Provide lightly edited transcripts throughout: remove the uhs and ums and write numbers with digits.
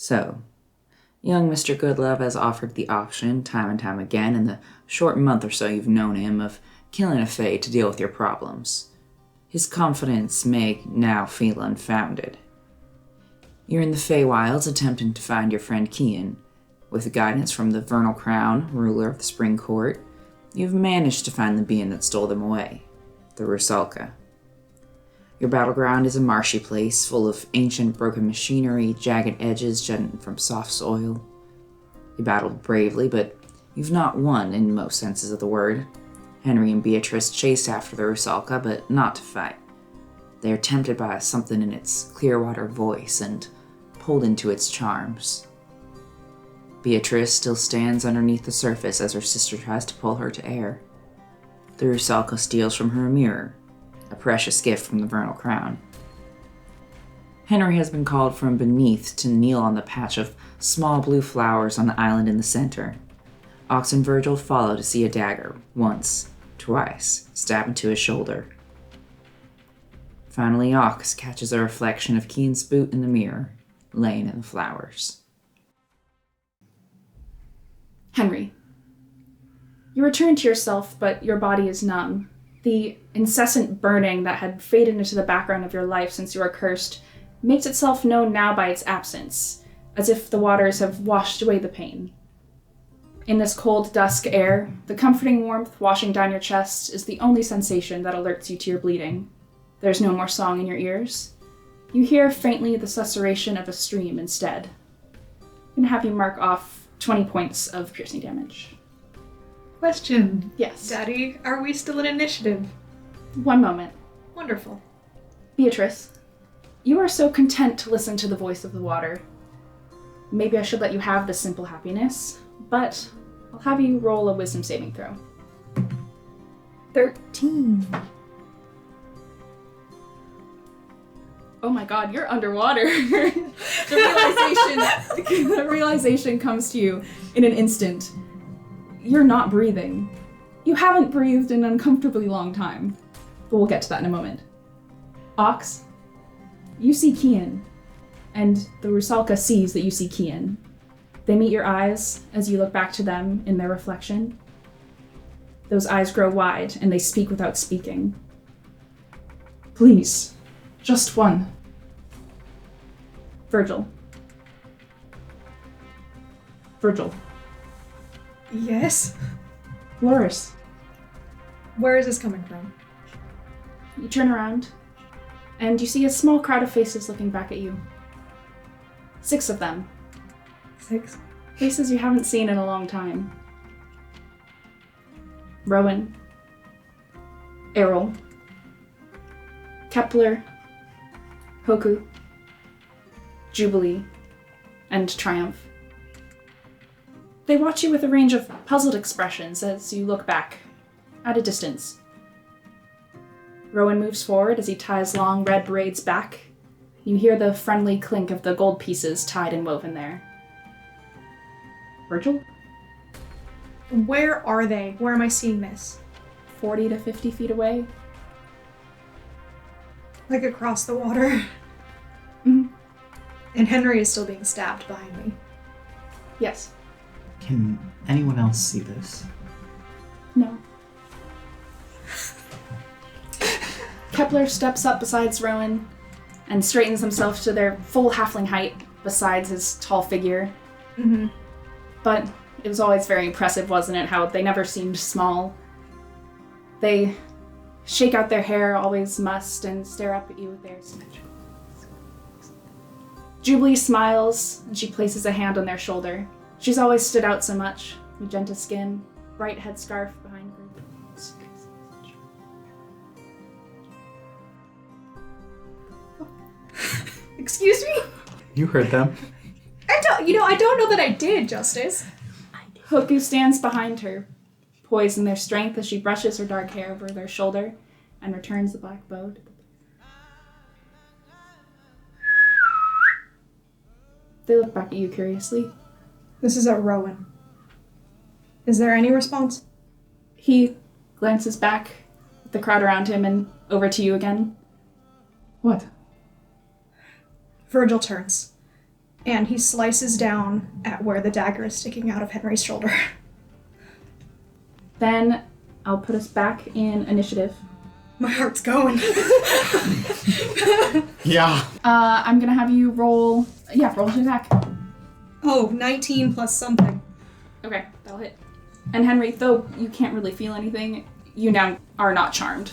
So, young Mr. Goodlove has offered the option time and time again in the short month or so you've known him of killing a Fae to deal with your problems. His confidence may now feel unfounded. You're in the Feywilds attempting to find your friend Kian. With guidance from the Vernal Crown, ruler of the Spring Court, you've managed to find the being that stole them away, the Rusalka. Your battleground is a marshy place full of ancient broken machinery, jagged edges jutting from soft soil. You battled bravely, but you've not won in most senses of the word. Henry and Beatrice chased after the Rusalka, but not to fight. They are tempted by something in its Clearwater voice and pulled into its charms. Beatrice still stands underneath the surface as her sister tries to pull her to air. The Rusalka steals from her a mirror, a precious gift from the Vernal Crown. Henry has been called from beneath to kneel on the patch of small blue flowers on the island in the center. Ox and Virgil follow to see a dagger, once, twice, stab into his shoulder. Finally, Ox catches a reflection of Kian's boot in the mirror, laying in the flowers. Henry, you return to yourself, but your body is numb. The incessant burning that had faded into the background of your life since you were cursed makes itself known now by its absence, as if the waters have washed away the pain. In this cold dusk air, the comforting warmth washing down your chest is the only sensation that alerts you to your bleeding. There's no more song in your ears. You hear faintly the susurration of a stream instead. I'm going to have you mark off 20 points of piercing damage. Question. Yes. Daddy, are we still in initiative? One moment. Wonderful. Beatrice, you are so content to listen to the voice of the water. Maybe I should let you have this simple happiness, but I'll have you roll a wisdom saving throw. 13. Oh my god, you're underwater. The realization comes to you in an instant. You're not breathing. You haven't breathed in an uncomfortably long time. But we'll get to that in a moment. Ox, you see Kian, and the Rusalka sees that you see Kian. They meet your eyes as you look back to them in their reflection. Those eyes grow wide, and they speak without speaking. Please. Just one. Virgil. Yes? Loris. Where is this coming from? You turn around, and you see a small crowd of faces looking back at you. 6 of them. 6? Faces you haven't seen in a long time. Rowan. Errol. Kepler. Hoku, Jubilee, and Triumph. They watch you with a range of puzzled expressions as you look back, at a distance. Rowan moves forward as he ties long red braids back. You hear the friendly clink of the gold pieces tied and woven there. Virgil? Where are they? Where am I seeing this? 40 to 50 feet away. Like across the water? Mm-hmm. And Henry is still being stabbed behind me. Yes. Can anyone else see this? No. Kepler steps up beside Rowan and straightens himself to their full halfling height beside his tall figure. Mm-hmm. But it was always very impressive, wasn't it? How they never seemed small. They shake out their hair, always must, and stare up at you with their symmetrical. Jubilee smiles, and she places a hand on their shoulder. She's always stood out so much. Magenta skin, bright headscarf behind her. Excuse me? You heard them. I don't know that I did, Justice. Hoku stands behind her, poised in their strength as she brushes her dark hair over their shoulder and returns the black bow. They look back at you curiously. This is at Rowan. Is there any response? He glances back at the crowd around him and over to you again. What? Virgil turns. And he slices down at where the dagger is sticking out of Henry's shoulder. Then I'll put us back in initiative. My heart's going. Yeah. I'm gonna have you roll to attack. Oh, 19 plus something. Okay, that'll hit. And Henry, though you can't really feel anything, you now are not charmed.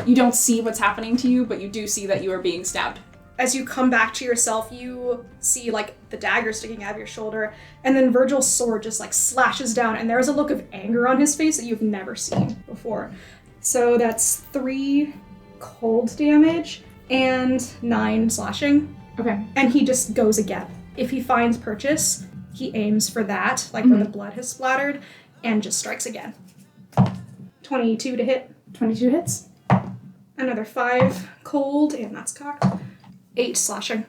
You don't see what's happening to you, but you do see that you are being stabbed. As you come back to yourself, you see, like, the dagger sticking out of your shoulder, and then Virgil's sword just, like, slashes down, and there's a look of anger on his face that you've never seen before. So that's 3 cold damage and 9 slashing. Okay. And he just goes again. If he finds purchase, he aims for that, like where the blood has splattered, and just strikes again. 22 to hit. 22 hits. Another 5 cold, and that's cocked. 8 slashing.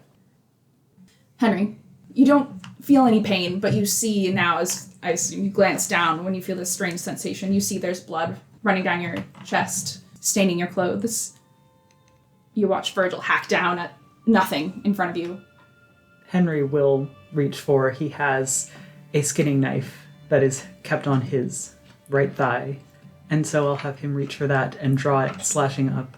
Henry, you don't feel any pain, but you see now as you glance down, when you feel this strange sensation, you see there's blood running down your chest, staining your clothes. You watch Virgil hack down at nothing in front of you. Henry will reach for, he has a skinning knife that is kept on his right thigh. And so I'll have him reach for that and draw it, slashing up.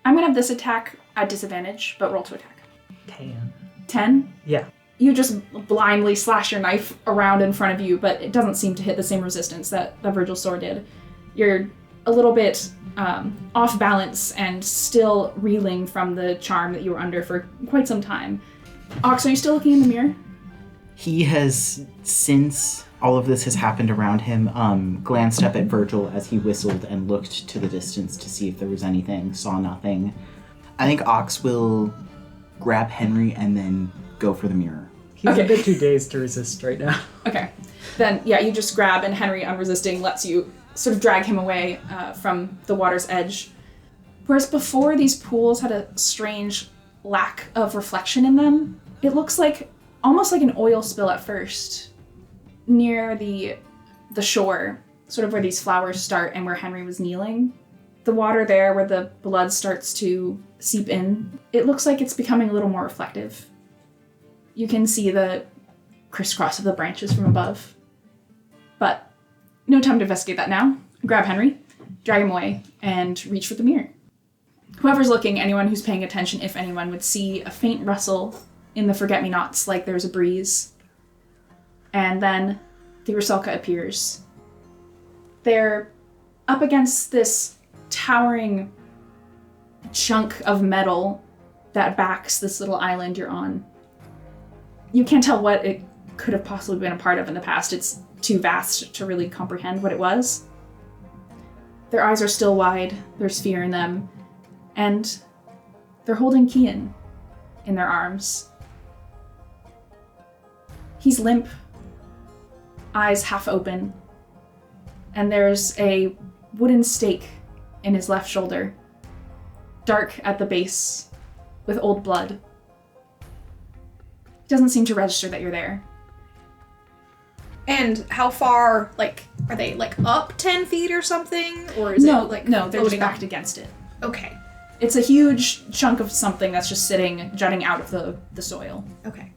I'm gonna have this attack at disadvantage, but roll to attack. 10. 10? Yeah. You just blindly slash your knife around in front of you, but it doesn't seem to hit the same resistance that the Virgil sword did. You're a little bit off balance and still reeling from the charm that you were under for quite some time. Ox, are you still looking in the mirror? He has, since all of this has happened around him, glanced up at Virgil as he whistled and looked to the distance to see if there was anything, saw nothing. I think Ox will grab Henry and then go for the mirror. He's a bit too dazed to resist right now. Okay. Then, yeah, you just grab, and Henry, unresisting, lets you sort of drag him away from the water's edge. Whereas before, these pools had a strange lack of reflection in them. It looks like almost like an oil spill at first near the shore, sort of where these flowers start and where Henry was kneeling. The water there where the blood starts to seep in, it looks like it's becoming a little more reflective. You can see the crisscross of the branches from above. But no time to investigate that now. Grab Henry, drag him away, and reach for the mirror. Whoever's looking, anyone who's paying attention, if anyone, would see a faint rustle in the forget-me-nots, like there's a breeze. And then the Rusalka appears. They're up against this towering chunk of metal that backs this little island you're on. You can't tell what it could have possibly been a part of in the past. It's too vast to really comprehend what it was. Their eyes are still wide, there's fear in them, and they're holding Kian in their arms. He's limp, eyes half open, and there's a wooden stake in his left shoulder, dark at the base, with old blood. Doesn't seem to register that you're there. And how far, like, are they, like, up 10 feet or something? Or is No, it, like, they're just floating backed on? against it. Okay, It's a huge chunk of something that's just jutting out of the soil. okay.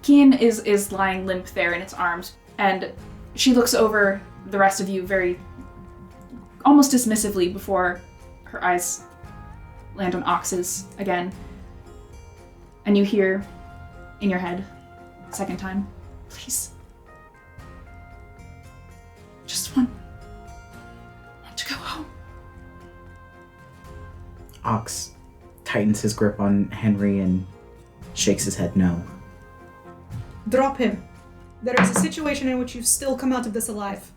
Kian is lying limp there in its arms, and she looks over the rest of you very, almost dismissively before her eyes land on Ox's again. And you hear in your head, second time, please. Just want to go home. Ox tightens his grip on Henry and shakes his head no. Drop him. There is a situation in which you still come out of this alive.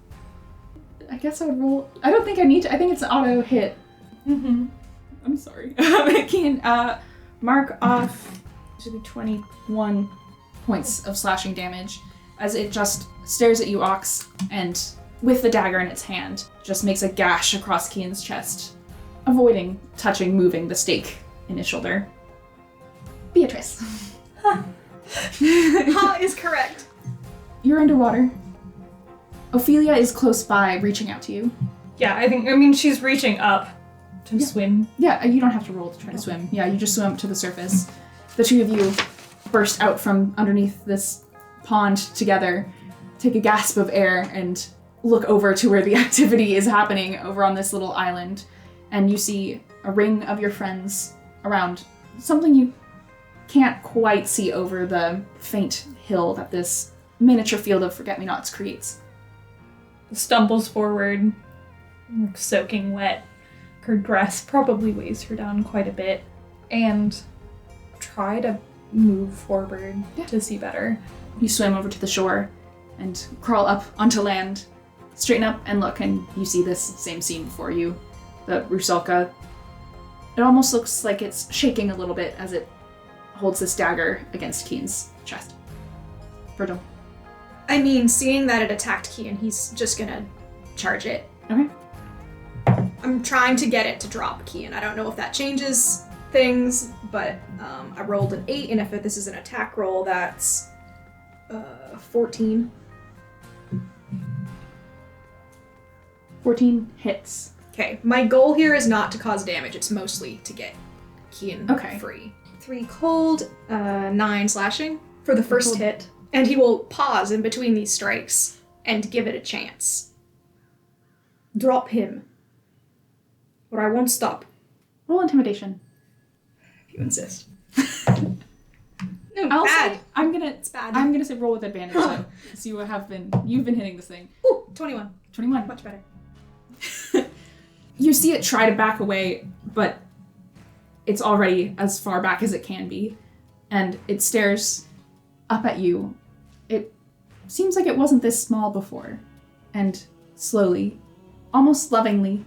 I guess I would roll. I don't think I need to. I think it's an auto hit. Mm-hmm. I'm sorry. Kian, mark off to be 21 points of slashing damage as it just stares at you, Ox, and with the dagger in its hand, just makes a gash across Kian's chest, avoiding moving the stake in his shoulder. Beatrice. Ha is correct. You're underwater. Ophelia is close by, reaching out to you. Yeah, I mean, she's reaching up to swim. Yeah, you don't have to roll to try to swim. Yeah, you just swim up to the surface. The two of you burst out from underneath this pond together, take a gasp of air, and look over to where the activity is happening over on this little island. And you see a ring of your friends around something you can't quite see over the faint hill that this miniature field of forget-me-nots creates. Stumbles forward, like soaking wet. Her dress probably weighs her down quite a bit, and try to move forward to see better. You swim over to the shore and crawl up onto land, straighten up and look, and you see this same scene before you. The Rusalka. It almost looks like it's shaking a little bit as it holds this dagger against Kian's chest. Virgil. I mean, seeing that it attacked Kian, he's just gonna charge it. Okay. I'm trying to get it to drop Kian. I don't know if that changes things, but I rolled an 8, and if this is an attack roll, that's 14. 14 hits. Okay, my goal here is not to cause damage, it's mostly to get Kian free. 3 cold, 9 slashing for the first hit, and he will pause in between these strikes and give it a chance. Drop him, or I won't stop. Roll intimidation. If you insist. I'll Bad. say I'm gonna say roll with advantage though, because you've been hitting this thing. Ooh, 21. 21. Much better. You see it try to back away, but it's already as far back as it can be, and it stares up at you. It seems like it wasn't this small before, and slowly, almost lovingly,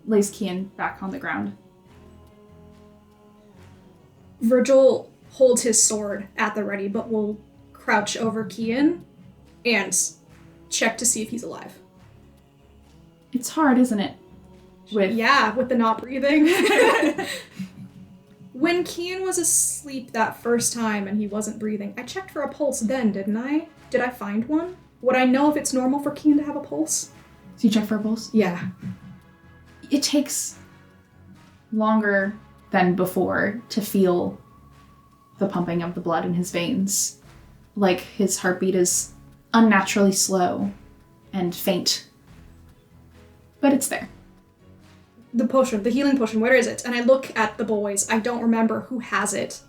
lays Kian back on the ground. Virgil holds his sword at the ready, but will crouch over Kian and check to see if he's alive. It's hard, isn't it? With the not breathing. When Kian was asleep that first time and he wasn't breathing, I checked for a pulse then, didn't I? Did I find one? Would I know if it's normal for Kian to have a pulse? So you check for a pulse? Yeah. It takes longer than before to feel the pumping of the blood in his veins. Like his heartbeat is unnaturally slow and faint. But it's there. The potion, the healing potion, where is it? And I look at the boys. I don't remember who has it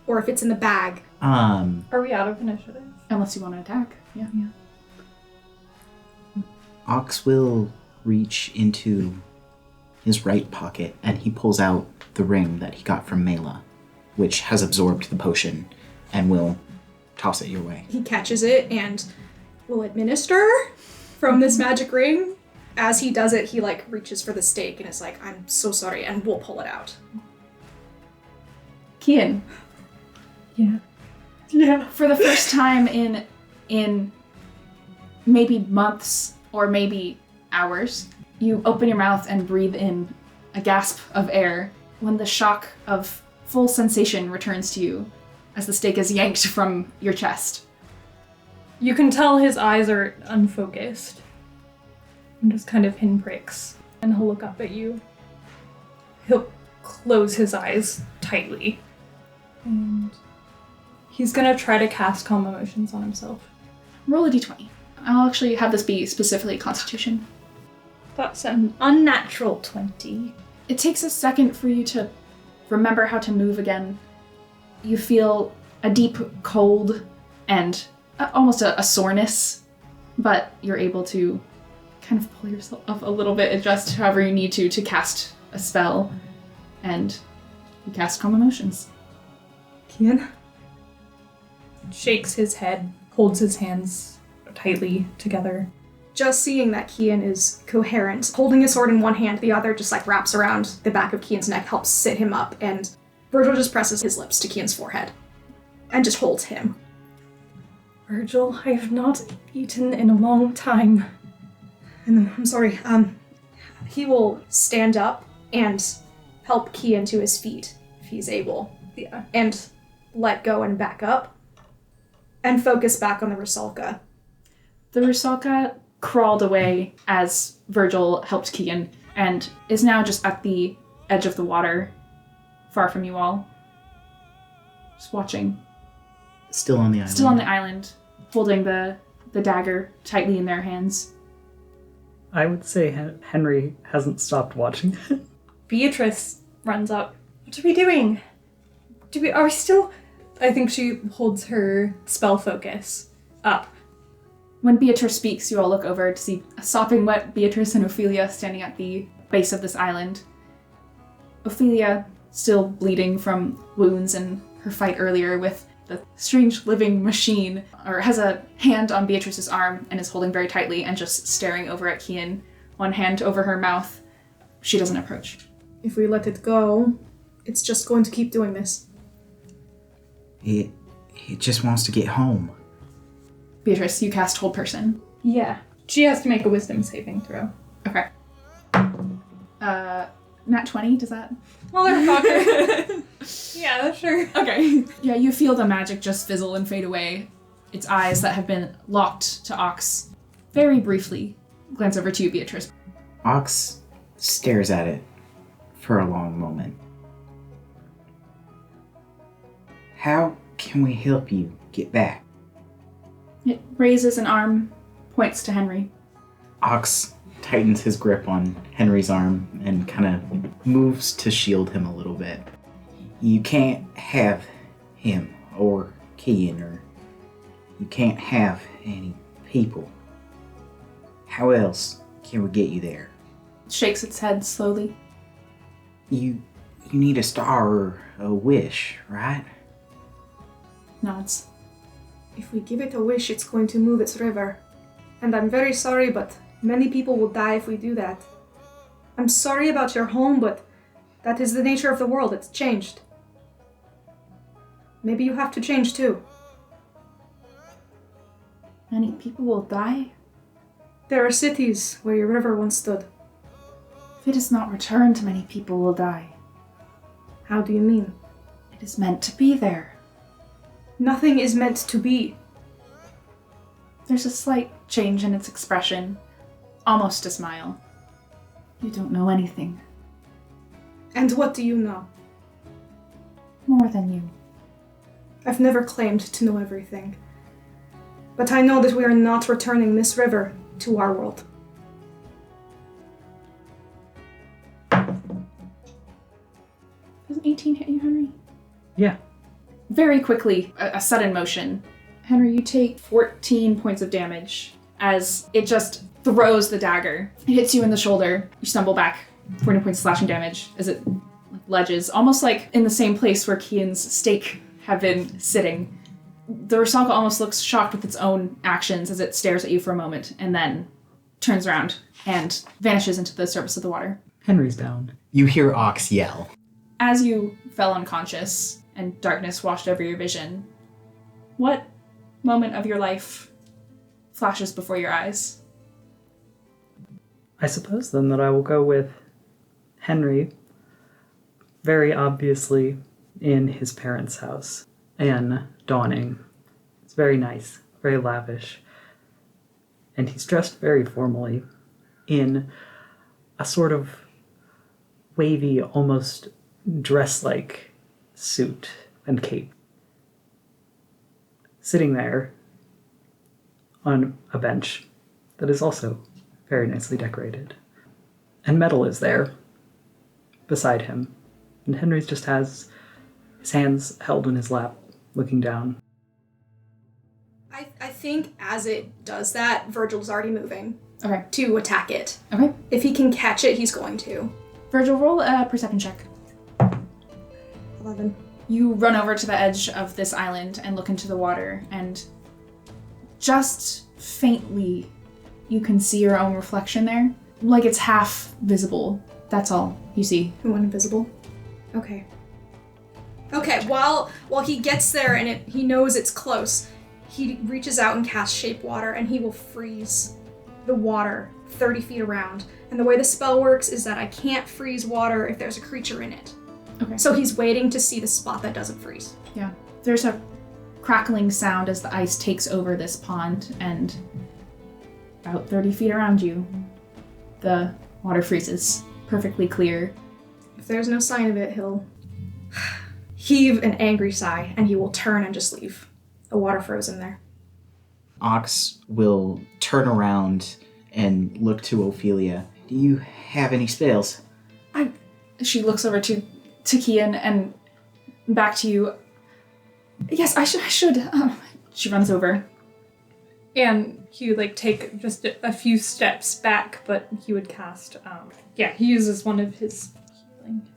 or if it's in the bag. Are we out of initiative? Unless you want to attack. Yeah. Ox will reach into his right pocket and he pulls out the ring that he got from Mela, which has absorbed the potion, and will toss it your way. He catches it and will administer from this magic ring. As he does it, he reaches for the stake and is like, I'm so sorry, and we'll pull it out. Kian. Yeah. For the first time in maybe months or maybe hours, you open your mouth and breathe in a gasp of air when the shock of full sensation returns to you as the stake is yanked from your chest. You can tell his eyes are unfocused. And just kind of pinpricks. And he'll look up at you. He'll close his eyes tightly. And he's gonna try to cast Calm Emotions on himself. Roll a d20. I'll actually have this be specifically Constitution. That's an unnatural 20. It takes a second for you to remember how to move again. You feel a deep cold and almost a soreness, but you're able to kind of pull yourself up a little bit, adjust however you need to cast a spell, and you cast Calm Emotions. Kian? Shakes his head, holds his hands tightly together. Just seeing that Kian is coherent, holding his sword in one hand, the other just wraps around the back of Kian's neck, helps sit him up, and Virgil just presses his lips to Kian's forehead and just holds him. Virgil, I have not eaten in a long time. And I'm sorry, he will stand up and help Kian to his feet if he's able. Yeah. And let go and back up and focus back on the Rusalka. The Rusalka crawled away as Virgil helped Kian and is now just at the edge of the water, far from you all. just watching. Still on the island. Still on the island, holding the dagger tightly in their hands. I would say Henry hasn't stopped watching. Beatrice runs up. What are we doing? Are we still... I think she holds her spell focus up. When Beatrice speaks, you all look over to see a sopping wet Beatrice and Ophelia standing at the base of this island. Ophelia, still bleeding from wounds and her fight earlier with the strange living machine, or has a hand on Beatrice's arm and is holding very tightly and just staring over at Kian, one hand over her mouth. She doesn't approach. If we let it go, it's just going to keep doing this. It just wants to get home. Beatrice, you cast Hold Person. Yeah. She has to make a wisdom saving throw. Okay. Nat 20, does that? Motherfucker. Yeah, sure. Okay. Yeah, you feel the magic just fizzle and fade away. Its eyes that have been locked to Ox very briefly glance over to you, Beatrice. Ox stares at it for a long moment. How can we help you get back? It raises an arm, points to Henry. Ox tightens his grip on Henry's arm and kind of moves to shield him a little bit. You can't have him or Kian, or you can't have any people. How else can we get you there? Shakes its head slowly. You need a star or a wish, right? Nods. If we give it a wish, it's going to move its river. And I'm very sorry, but many people will die if we do that. I'm sorry about your home, but that is the nature of the world. It's changed. Maybe you have to change too. Many people will die? There are cities where your river once stood. If it is not returned, many people will die. How do you mean? It is meant to be there. Nothing is meant to be. There's a slight change in its expression, almost a smile. You don't know anything. And what do you know? More than you. I've never claimed to know everything. But I know that we are not returning this river to our world. Does an 18 hit you, Henry? Yeah. Very quickly, a sudden motion. Henry, you take 14 points of damage as it just throws the dagger. It hits you in the shoulder. You stumble back. 40 points of slashing damage as it ledges, almost like in the same place where Kian's stake had been sitting. The Rusalka almost looks shocked with its own actions as it stares at you for a moment and then turns around and vanishes into the surface of the water. Henry's down. You hear Ox yell. As you fell unconscious and darkness washed over your vision, what moment of your life flashes before your eyes? I suppose then that I will go with Henry, very obviously in his parents' house, and dawning. It's very nice, very lavish, and he's dressed very formally in a sort of wavy, almost dress-like suit and cape. Sitting there on a bench that is also very nicely decorated. And Metal is there beside him, and Henry just has his hands held in his lap, looking down. I think as it does that, Virgil's already moving Okay. to attack it. Okay. If he can catch it, he's going to. Virgil, roll a perception check. 11. You run over to the edge of this island and look into the water, and just faintly you can see your own reflection there. Like it's half visible. That's all you see. Who went invisible? Okay. Okay, while he gets there and he knows it's close, he reaches out and casts Shape Water, and he will freeze the water 30 feet around. And the way the spell works is that I can't freeze water if there's a creature in it. Okay. So he's waiting to see the spot that doesn't freeze. Yeah. There's a crackling sound as the ice takes over this pond, and about 30 feet around you, the water freezes, perfectly clear. If there's no sign of it, heave an angry sigh, and he will turn and just leave. The water frozen there. Ox will turn around and look to Ophelia. Do you have any spells? She looks over to Kian and back to you. Yes, I should. She runs over. And he would take just a few steps back, but he would cast, he uses one of his healing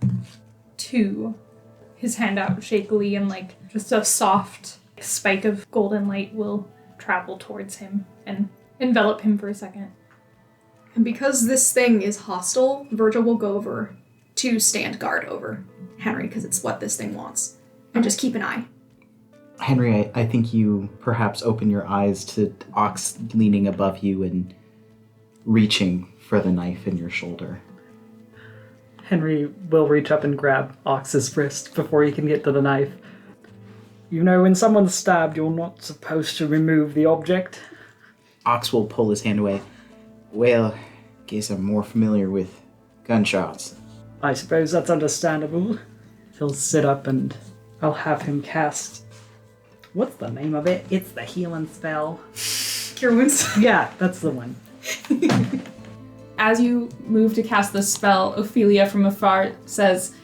to his hand out shakily, and just a soft spike of golden light will travel towards him and envelop him for a second. And because this thing is hostile, Virgil will go over to stand guard over Henry, because it's what this thing wants. And just keep an eye. Henry, I think you perhaps open your eyes to Ox leaning above you and reaching for the knife in your shoulder. Henry will reach up and grab Ox's wrist before he can get to the knife. You know, when someone's stabbed, you're not supposed to remove the object. Ox will pull his hand away. Well, guess I'm more familiar with gunshots. I suppose that's understandable. He'll sit up and I'll have him cast... What's the name of it? It's the healing spell. Cure wounds. Yeah, that's the one. As you move to cast the spell, Ophelia from afar says,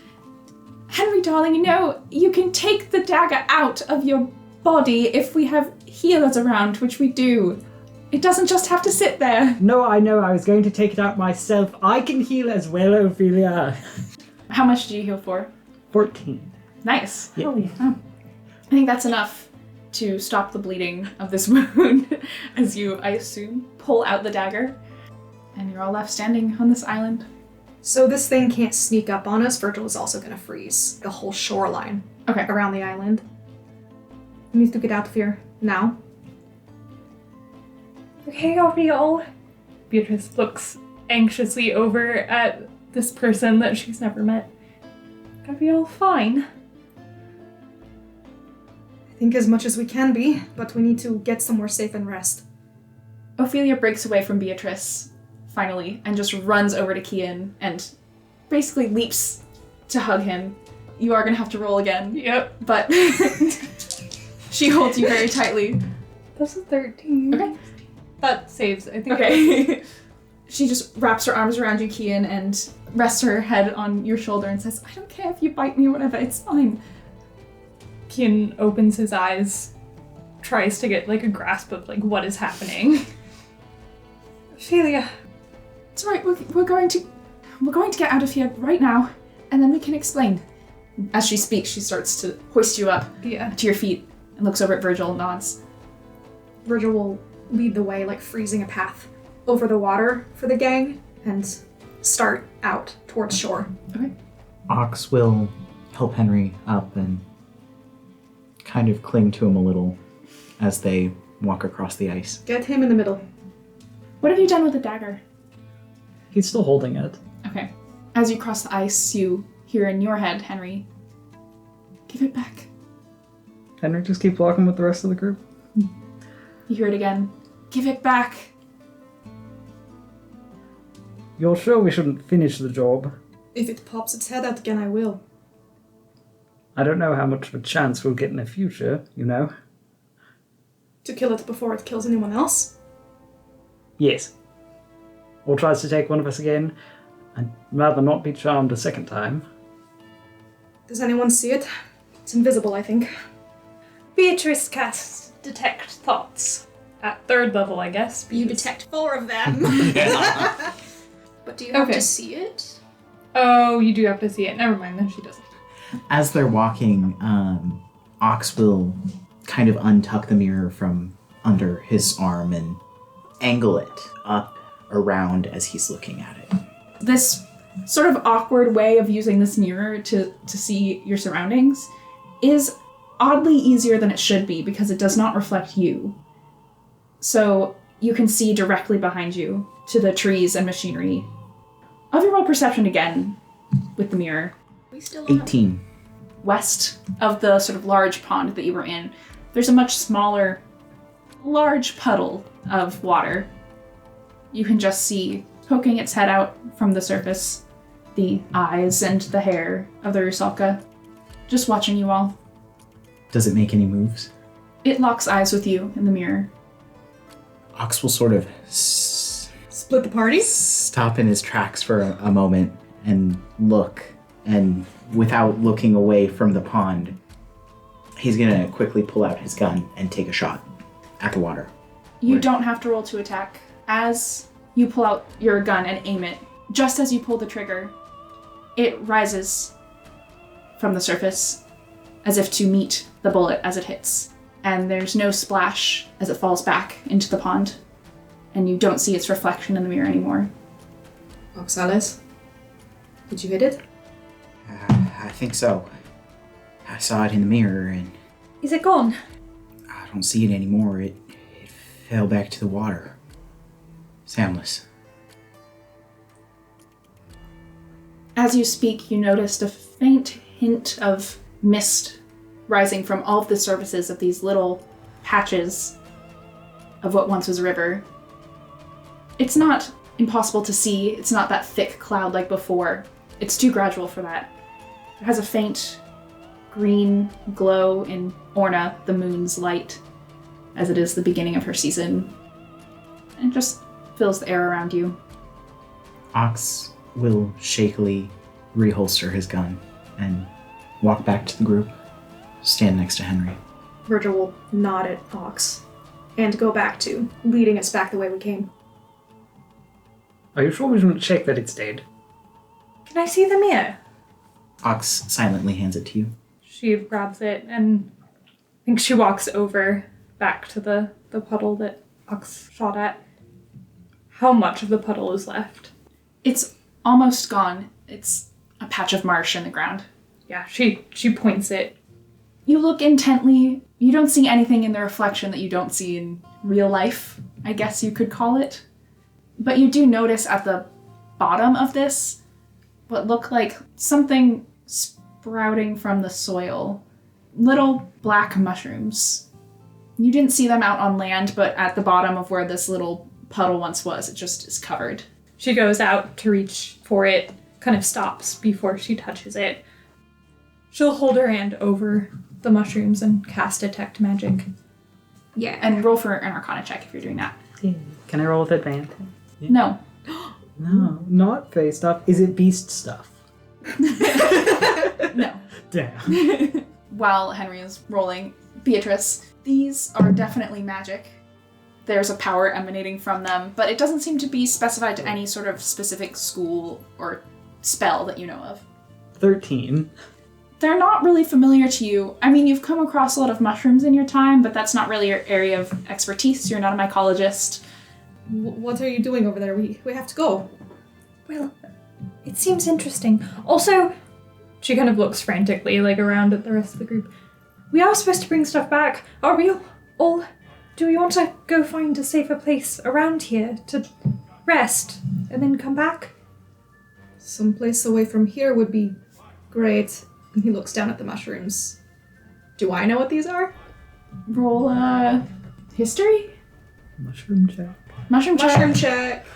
Henry, darling, you can take the dagger out of your body if we have healers around, which we do. It doesn't just have to sit there. No, I know, I was going to take it out myself. I can heal as well, Ophelia. How much do you heal for? 14. Nice. Yeah. I think that's enough to stop the bleeding of this wound as you, I assume, pull out the dagger. And you're all left standing on this island. So this thing can't sneak up on us. Virgil is also going to freeze the whole shoreline around the island. We need to get out of here now. Okay, are we all? Beatrice looks anxiously over at this person that she's never met. Are we all fine? I think as much as we can be, but we need to get somewhere safe and rest. Ophelia breaks away from Beatrice, finally, and just runs over to Kian and basically leaps to hug him. You are going to have to roll again. Yep. But she holds you very tightly. That's a 13. Okay. That saves, I think. Okay. She just wraps her arms around you, Kian, and rests her head on your shoulder and says, I don't care if you bite me or whatever, it's fine. Kian opens his eyes, tries to get a grasp of what is happening. Ophelia. It's all right, we're going to get out of here right now, and then we can explain. As she speaks, she starts to hoist you up to your feet and looks over at Virgil and nods. Virgil will lead the way, freezing a path over the water for the gang, and start out towards shore. Okay. Ox will help Henry up and kind of cling to him a little as they walk across the ice. Get him in the middle. What have you done with the dagger? He's still holding it. Okay. As you cross the ice, you hear in your head, Henry, give it back. Henry, just keep walking with the rest of the group. You hear it again. Give it back. You're sure we shouldn't finish the job? If it pops its head out again, I will. I don't know how much of a chance we'll get in the future, you know? To kill it before it kills anyone else? Yes. Or tries to take one of us again. I'd rather not be charmed a second time. Does anyone see it? It's invisible, I think. Beatrice casts Detect Thoughts. At 3rd level, I guess. You detect 4 of them. But do you have to see it? Oh, you do have to see it. Never mind, then she doesn't. As they're walking, Ox will kind of untuck the mirror from under his arm and angle it up around as he's looking at it. This sort of awkward way of using this mirror to see your surroundings is oddly easier than it should be because it does not reflect you. So you can see directly behind you to the trees and machinery. I'll have you roll perception again with the mirror. We still on 18. West of the sort of large pond that you were in, there's a much smaller, large puddle of water. You can just see, poking its head out from the surface, the eyes and the hair of the Rusalka. just watching you all. Does it make any moves? It locks eyes with you in the mirror. Ox will sort of Split the party? stop in his tracks for a moment and look, and without looking away from the pond, he's gonna quickly pull out his gun and take a shot at the water. You don't have to roll to attack. As you pull out your gun and aim it, just as you pull the trigger, it rises from the surface as if to meet the bullet as it hits. And there's no splash as it falls back into the pond. And you don't see its reflection in the mirror anymore. Oxalis, did you hit it? I think so. I saw it in the mirror and Is it gone? I don't see it anymore. It fell back to the water. Soundless. As you speak, you noticed a faint hint of mist rising from all of the surfaces of these little patches of what once was a river. It's not impossible to see. It's not that thick cloud like before. It's too gradual for that. It has a faint green glow in Orna, the moon's light, as it is the beginning of her season. And it just fills the air around you. Ox will shakily reholster his gun and walk back to the group, stand next to Henry. Virgil will nod at Ox and go back to leading us back the way we came. Are you sure we shouldn't check that it stayed? Can I see the mirror? Ox silently hands it to you. She grabs it and I think she walks over back to the puddle that Ox shot at. How much of the puddle is left? It's almost gone. It's a patch of marsh in the ground. Yeah, she points it. You look intently. You don't see anything in the reflection that you don't see in real life, I guess you could call it. But you do notice at the bottom of this what look like something sprouting from the soil. Little black mushrooms. You didn't see them out on land, but at the bottom of where this little puddle once was, it just is covered. She goes out to reach for it, kind of stops before she touches it. She'll hold her hand over the mushrooms and cast Detect Magic. Yeah. And roll for an Arcana check if you're doing that. Can I roll with advantage? No. No, not face stuff. Is it beast stuff? No. Damn. While Henry is rolling, Beatrice, these are definitely magic. There's a power emanating from them, but it doesn't seem to be specified to any sort of specific school or spell that you know of. 13. They're not really familiar to you. I mean, you've come across a lot of mushrooms in your time, but that's not really your area of expertise. You're not a mycologist. What are you doing over there? We have to go. Well, it seems interesting. Also, she kind of looks frantically, like, around at the rest of the group. We are supposed to bring stuff back. Are we all... Do we want to go find a safer place around here to rest and then come back? Someplace away from here would be great. And he looks down at the mushrooms. Do I know what these are? Roll history? Mushroom check. Mushroom check. Mushroom check.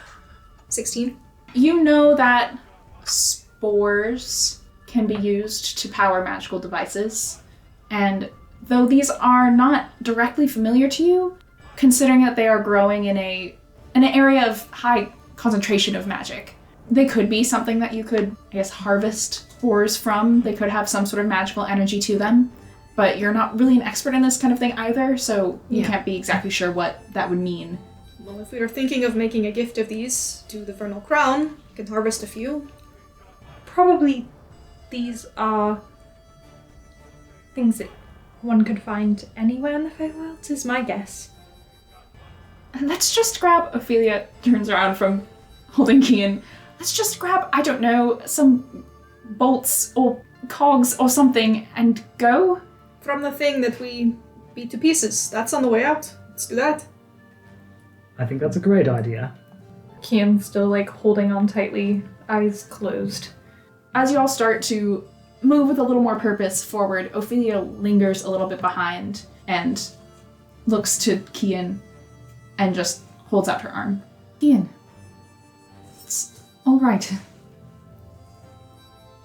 16. You know that spores can be used to power magical devices, and though these are not directly familiar to you, considering that they are growing in an area of high concentration of magic, they could be something that you could, I guess, harvest spores from. They could have some sort of magical energy to them, but you're not really an expert in this kind of thing either, so you can't be exactly sure what that would mean. Well, if we are thinking of making a gift of these to the Vernal Crown, you can harvest a few. Probably these are things that one could find anywhere in the Feywild, is my guess. And let's just grab, Ophelia turns around from holding Kian. Let's just grab, I don't know, some bolts or cogs or something and go. From the thing that we beat to pieces. That's on the way out. Let's do that. I think that's a great idea. Kian's still, like, holding on tightly, eyes closed. As you all start to move with a little more purpose forward, Ophelia lingers a little bit behind and looks to Kian and just holds out her arm. Kian, it's all right.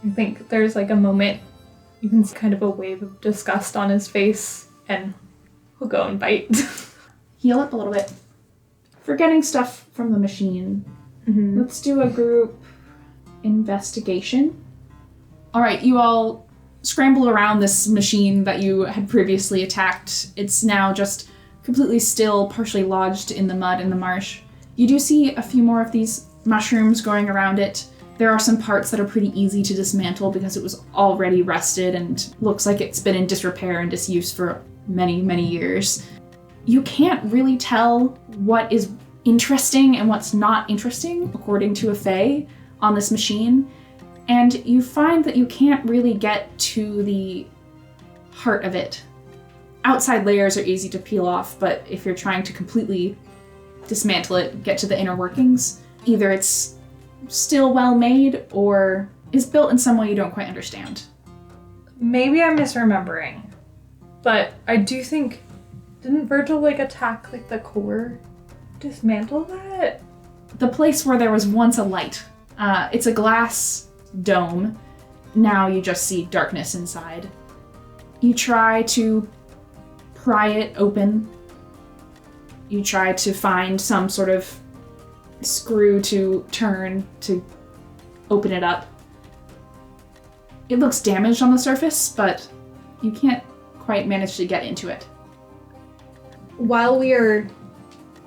I think there's, like, a moment You can see kind of a wave of disgust on his face, and he'll go and bite. Heal up a little bit. For getting stuff from the machine, let's do a group investigation. All right, you all scramble around this machine that you had previously attacked. It's now just completely still, partially lodged in the mud in the marsh. You do see a few more of these mushrooms going around it. There are some parts that are pretty easy to dismantle because it was already rusted and looks like it's been in disrepair and disuse for many, many years. You can't really tell what is interesting and what's not interesting, according to a Fae, on this machine. And you find that you can't really get to the heart of it. Outside layers are easy to peel off, but if you're trying to completely dismantle it, get to the inner workings, either it's still well made or is built in some way you don't quite understand. Maybe I'm misremembering, but I do think, didn't Virgil attack the core? Dismantle that? The place where there was once a light. It's a glass dome. Now you just see darkness inside. You try to pry it open. You try to find some sort of screw to turn to open it up. It looks damaged on the surface, but you can't quite manage to get into it. While we are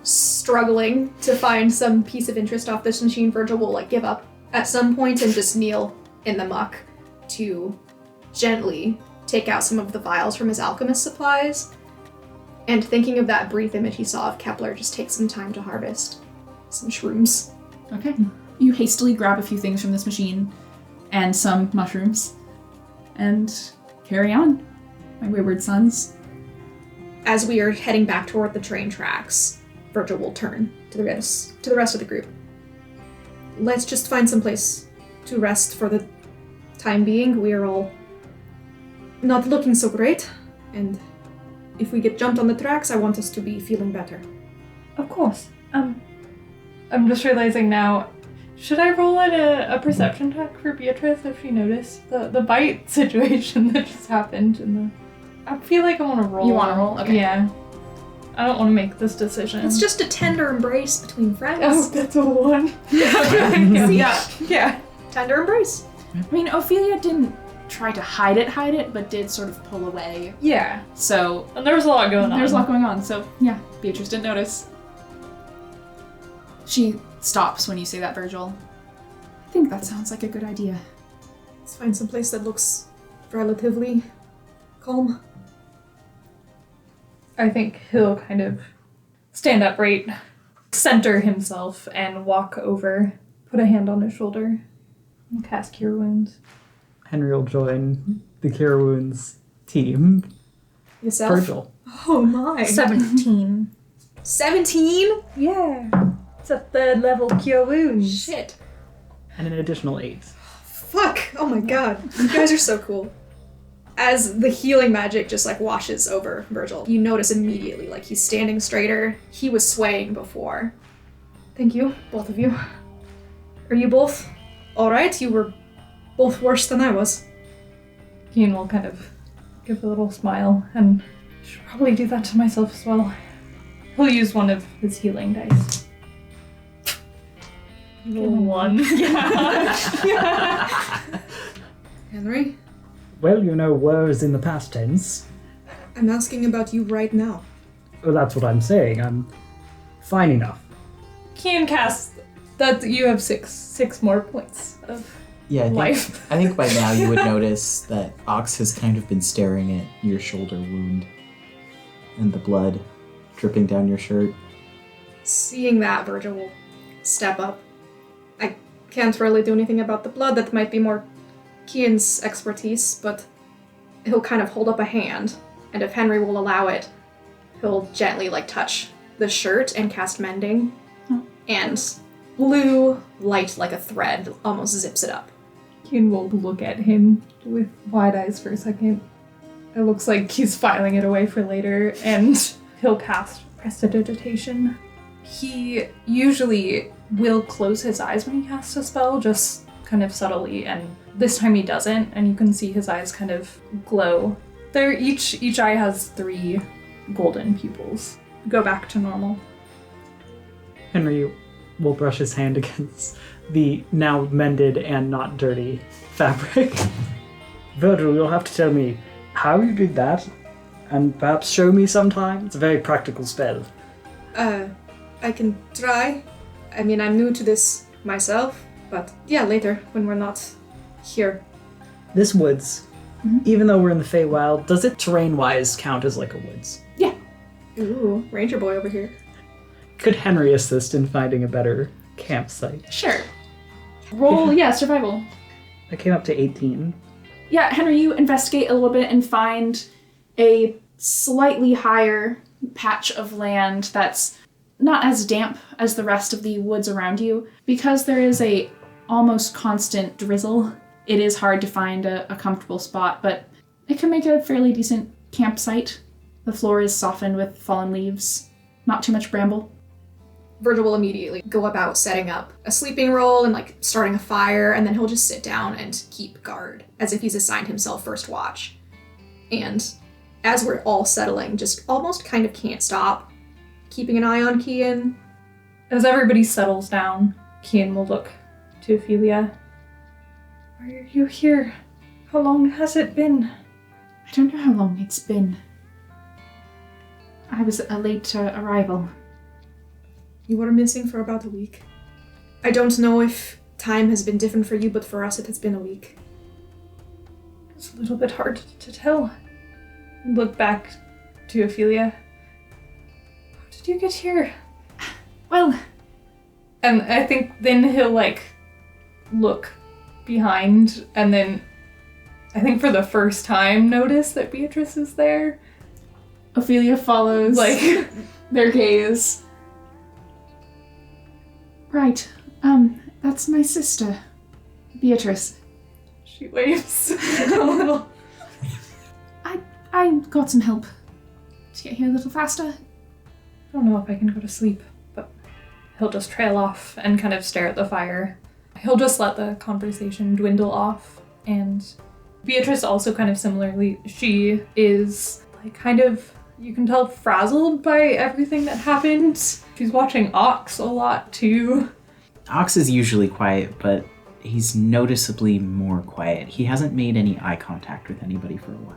struggling to find some piece of interest off this machine, Virgil will give up at some point and just kneel in the muck to gently take out some of the vials from his alchemist supplies. And thinking of that brief image he saw of Kepler, just take some time to harvest some shrooms. Okay. You hastily grab a few things from this machine and some mushrooms and carry on, my wayward sons. As we are heading back toward the train tracks, Virgil will turn to the rest of the group. Let's just find some place to rest for the time being. We are all not looking so great, and if we get jumped on the tracks, I want us to be feeling better. Of course. I'm just realizing now, should I roll a perception check for Beatrice if she noticed the bite situation that just happened? I feel like I want to roll. You want to roll? Okay. Yeah. I don't want to make this decision. It's just a tender embrace between friends. Oh, that's a 1. Yeah. Tender embrace. I mean, Ophelia didn't try to hide it, but did sort of pull away. Yeah. So And there was a lot going on. there's a lot going on. So yeah, Beatrice didn't notice. She stops when you say that, Virgil. I think that sounds like a good idea. Let's find some place that looks relatively calm. I think he'll kind of stand upright, center himself, and walk over, put a hand on his shoulder, and cast Cure Wounds. Henry will join the Cure Wounds team. Yourself? Virgil. Oh my. 17. 17? Yeah. It's a 3rd level Cure Wounds. Shit. And an additional 8. Fuck. Oh my god. You guys are so cool. As the healing magic just washes over Virgil, you notice immediately he's standing straighter. He was swaying before. Thank you, both of you. Are you both alright? You were both worse than I was. Keen will kind of give a little smile, and I should probably do that to myself as well. He'll use one of his healing dice. Roll 1. Yeah. Henry, Well, was in the past tense. I'm asking about you right now. Well, that's what I'm saying. I'm fine enough. Keen casts that you have six more points of Yeah, life. I think by now you would notice that Ox has kind of been staring at your shoulder wound and the blood dripping down your shirt. Seeing that, Virgil will step up. I can't really do anything about the blood. That might be more Kian's expertise, but he'll kind of hold up a hand, and if Henry will allow it, he'll gently touch the shirt and cast mending, and blue light like a thread almost zips it up. Keen will look at him with wide eyes for a second. It looks like he's filing it away for later, and he'll cast Prestidigitation. He usually will close his eyes when he casts a spell, just kind of subtly, and this time he doesn't, and you can see his eyes kind of glow. They're each eye has 3 golden pupils. Go back to normal. Henry will brush his hand against the now mended and not dirty fabric. Virgil, you'll have to tell me how you did that, and perhaps show me sometime. It's a very practical spell. I can try. I mean, I'm new to this myself, but yeah, later, when we're not here. This woods, even though we're in the Feywild, does it terrain-wise count as like a woods? Yeah. Ooh, Ranger Boy over here. Could Henry assist in finding a better campsite? Sure. Roll, survival. I came up to 18. Yeah, Henry, you investigate a little bit and find a slightly higher patch of land that's not as damp as the rest of the woods around you. Because there is a almost constant drizzle, it is hard to find a comfortable spot, but it can make a fairly decent campsite. The floor is softened with fallen leaves, not too much bramble. Virgil will immediately go about setting up a sleeping roll and like starting a fire, and then he'll just sit down and keep guard as if he's assigned himself first watch. And as we're all settling, just almost kind of can't stop keeping an eye on Kian. As everybody settles down, Kian will look to Ophelia. Why are you here? How long has it been? I don't know how long it's been. I was a late arrival. You were missing for about a week. I don't know if time has been different for you, but for us it has been a week. It's a little bit hard to tell. Look back to Ophelia. How did you get here? Well, And I think then he'll like look behind, and then I think for the first time notice that Beatrice is there. Ophelia follows Like their gaze. Right. That's my sister, Beatrice. she waves a little. I got some help to get here a little faster. I don't know if I can go to sleep, but he'll just trail off and kind of stare at the fire. He'll just let the conversation dwindle off, and Beatrice also kind of similarly, she is like kind of, you can tell, frazzled by everything that happened. She's watching Ox a lot too. Ox is usually quiet, but he's noticeably more quiet. He hasn't made any eye contact with anybody for a while.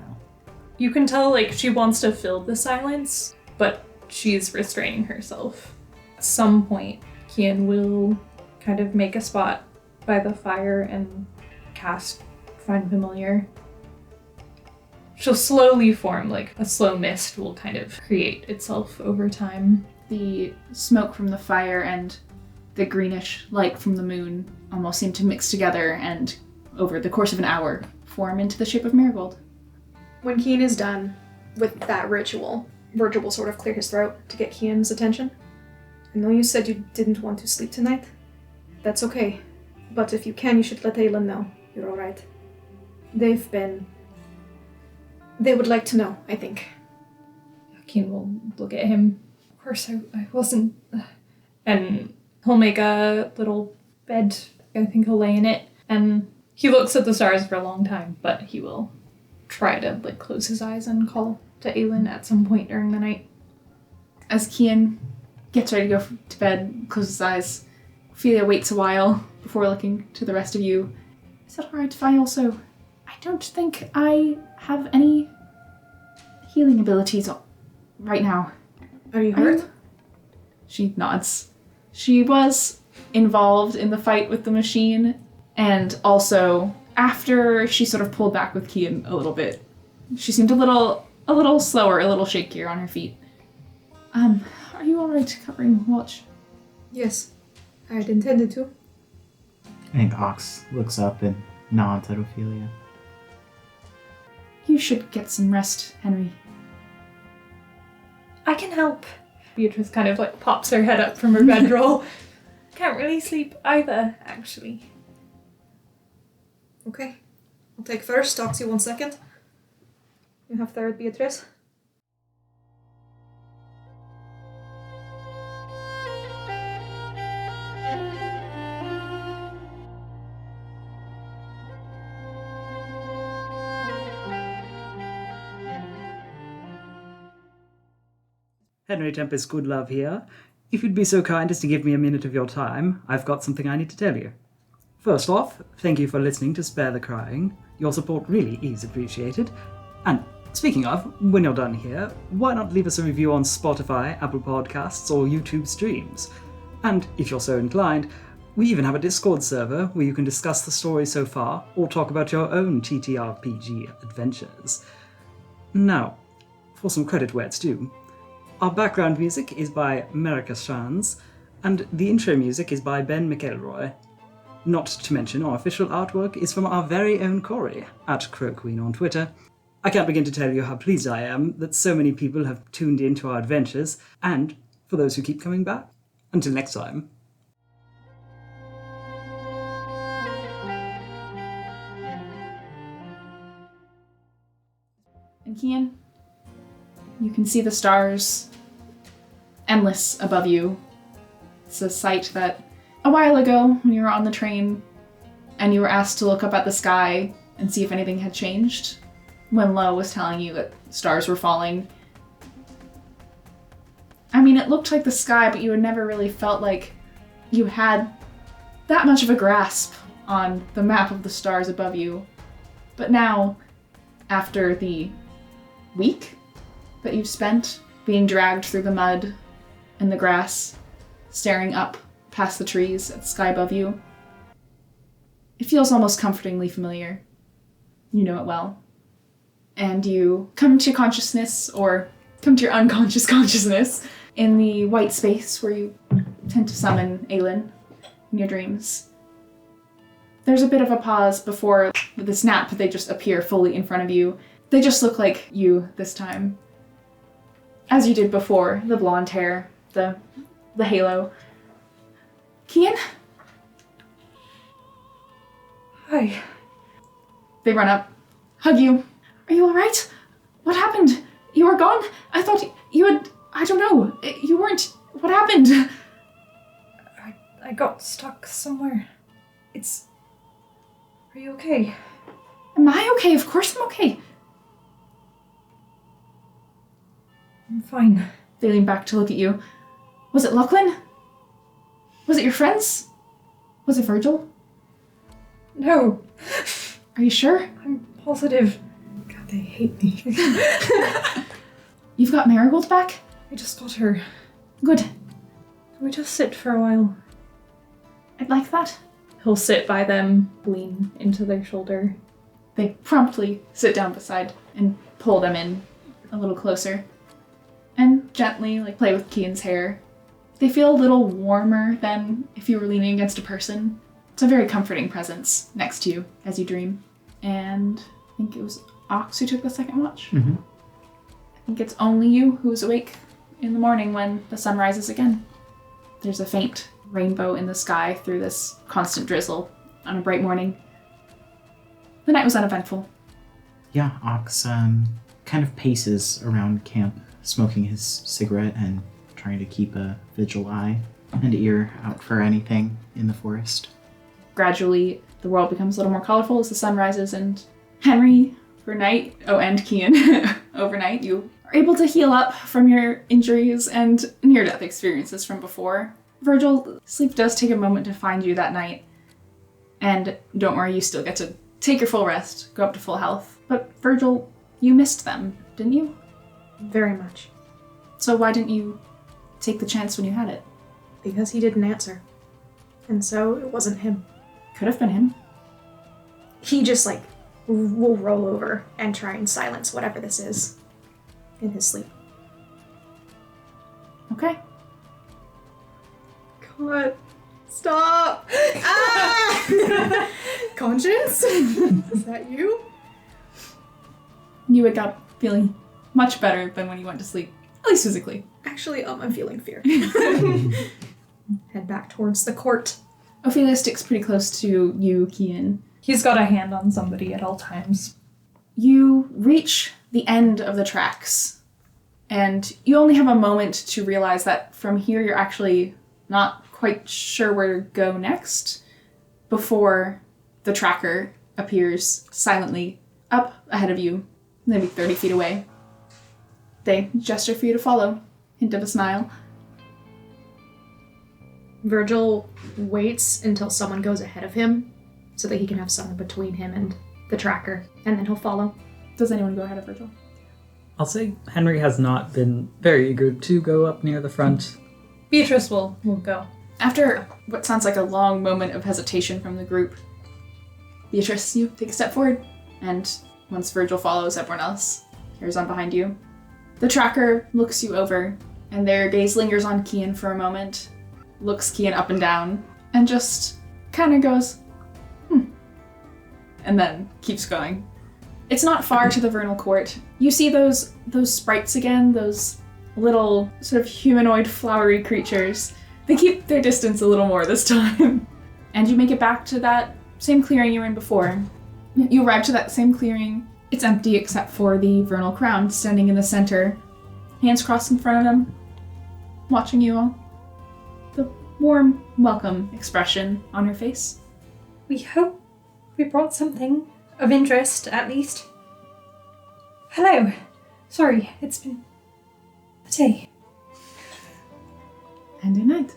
You can tell like she wants to fill the silence, but she's restraining herself. At some point, Kian will kind of make a spot by the fire and cast Find Familiar. She'll slowly form, like a slow mist will kind of create itself over time. The smoke from the fire and the greenish light from the moon almost seem to mix together and, over the course of an hour, form into the shape of Marigold. When Kian is done with that ritual, Virgil will sort of clear his throat to get Kian's attention. I know you said you didn't want to sleep tonight. That's okay. But if you can, you should let Aelin know you're alright. They would like to know, I think. Kian will look at him. Of course, I wasn't. And he'll make a little bed. I think he'll lay in it. And he looks at the stars for a long time, but he will try to like close his eyes and call to Aelin at some point during the night. As Kian gets ready to go to bed, closes his eyes, Ophelia waits a while before looking to the rest of you. Is that alright if I also... I don't think I have any healing abilities right now. Are you hurt? She nods. She was involved in the fight with the machine, and also after she sort of pulled back with Kian a little bit, she seemed a little slower, a little shakier on her feet. Are you alright covering watch? Yes, I had intended to. I think Ox looks up and nods at Ophelia. You should get some rest, Henry. I can help. Beatrice kind of like pops her head up from her bedroll. Can't really sleep either, actually. Okay. I'll take first, talk to you 1 second. You have third, Beatrice. Henry Tempest Goodlove here. If you'd be so kind as to give me a minute of your time, I've got something I need to tell you. First off, thank you for listening to Spare the Crying. Your support really is appreciated. And speaking of, when you're done here, why not leave us a review on Spotify, Apple Podcasts, or YouTube streams? And if you're so inclined, we even have a Discord server where you can discuss the story so far, or talk about your own TTRPG adventures. Now, for some credit where it's due. Our background music is by Marika Shans, and the intro music is by Ben McElroy. Not to mention our official artwork is from our very own Corey, at Crow Queen on Twitter. I can't begin to tell you how pleased I am that so many people have tuned in to our adventures, and for those who keep coming back. Until next time. And Kian, you can see the stars endless above you. It's a sight that a while ago, when you were on the train and you were asked to look up at the sky and see if anything had changed, when Lo was telling you that stars were falling. I mean, it looked like the sky, but you had never really felt like you had that much of a grasp on the map of the stars above you. But now, after the week that you've spent being dragged through the mud and the grass, staring up past the trees at the sky above you, it feels almost comfortingly familiar. You know it well. And you come to consciousness, or come to your unconscious consciousness, in the white space where you tend to summon Aelin in your dreams. There's a bit of a pause before the snap, they just appear fully in front of you. They just look like you this time. As you did before, the blonde hair, the halo. Kian? Hi. They run up, hug you. Are you alright? What happened? You were gone? I thought you had... I don't know. You weren't... What happened? I got stuck somewhere. Are you okay? Am I okay? Of course I'm okay. I'm fine. They lean back to look at you. Was it Lachlan? Was it your friends? Was it Virgil? No. Are you sure? I'm positive. God, they hate me. You've got Marigold back? I just got her. Good. Can we just sit for a while? I'd like that. He'll sit by them, lean into their shoulder. They promptly sit down beside and pull them in a little closer. And gently, play with Kian's hair. They feel a little warmer than if you were leaning against a person. It's a very comforting presence next to you as you dream. And I think it was Ox who took the second watch. Mm-hmm. I think it's only you who's awake in the morning when the sun rises again. There's a faint rainbow in the sky through this constant drizzle on a bright morning. The night was uneventful. Yeah, Ox kind of paces around camp, smoking his cigarette and trying to keep a vigil eye and ear out for anything in the forest. Gradually, the world becomes a little more colorful as the sun rises, and Henry, overnight, and Kian, overnight, you are able to heal up from your injuries and near-death experiences from before. Virgil, sleep does take a moment to find you that night, and don't worry, you still get to take your full rest, go up to full health. But Virgil, you missed them, didn't you? Very much. So why didn't you take the chance when you had it? Because he didn't answer. And so it wasn't him. Could have been him. He just, will roll over and try and silence whatever this is in his sleep. Okay. God. Stop! Ah! Conscience? Is that you? You wake up feeling much better than when you went to sleep, at least physically. Actually, I'm feeling fear. Head back towards the court. Ophelia sticks pretty close to you, Kian. He's got a hand on somebody at all times. You reach the end of the tracks, and you only have a moment to realize that from here you're actually not quite sure where to go next before the tracker appears silently up ahead of you, maybe 30 feet away. They gesture for you to follow hint of a smile. Virgil waits until someone goes ahead of him so that he can have someone between him and the tracker, and then he'll follow. Does anyone go ahead of Virgil? I'll say Henry has not been very eager to go up near the front. Beatrice will go. After what sounds like a long moment of hesitation from the group, Beatrice, you take a step forward, and once Virgil follows, everyone else carries on behind you. The tracker looks you over, and their gaze lingers on Kian for a moment, looks Kian up and down, and just kind of goes, and then keeps going. It's not far to the Vernal Court. You see those sprites again, those little sort of humanoid flowery creatures. They keep their distance a little more this time. And you make it back to that same clearing you were in before. You arrive to that same clearing. It's empty except for the Vernal Crown standing in the center, hands crossed in front of him, watching you all. The warm, welcome expression on her face. We hope we brought something of interest, at least. Hello. Sorry, it's been a day. And a night.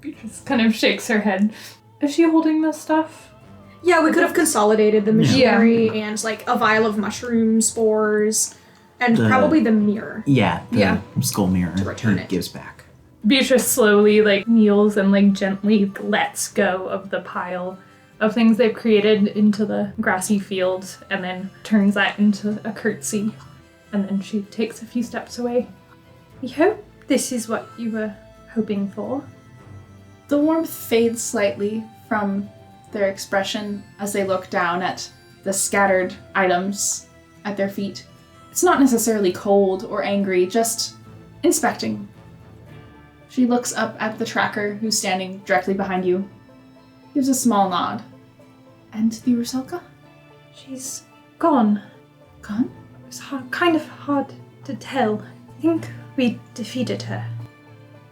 Beatrice kind of shakes her head. Is she holding this stuff? Yeah, we could have consolidated the machinery and like a vial of mushroom spores and probably the mirror. Yeah, the Yeah. skull mirror To return he it. gives back. Beatrice slowly kneels and gently lets go of the pile of things they've created into the grassy field, and then turns that into a curtsy, and then she takes a few steps away. We hope this is what you were hoping for. The warmth fades slightly from their expression as they look down at the scattered items at their feet. It's not necessarily cold or angry, just inspecting. She looks up at the tracker who's standing directly behind you, gives a small nod. And the Rusalka? She's gone. Gone? It's kind of hard to tell. I think we defeated her.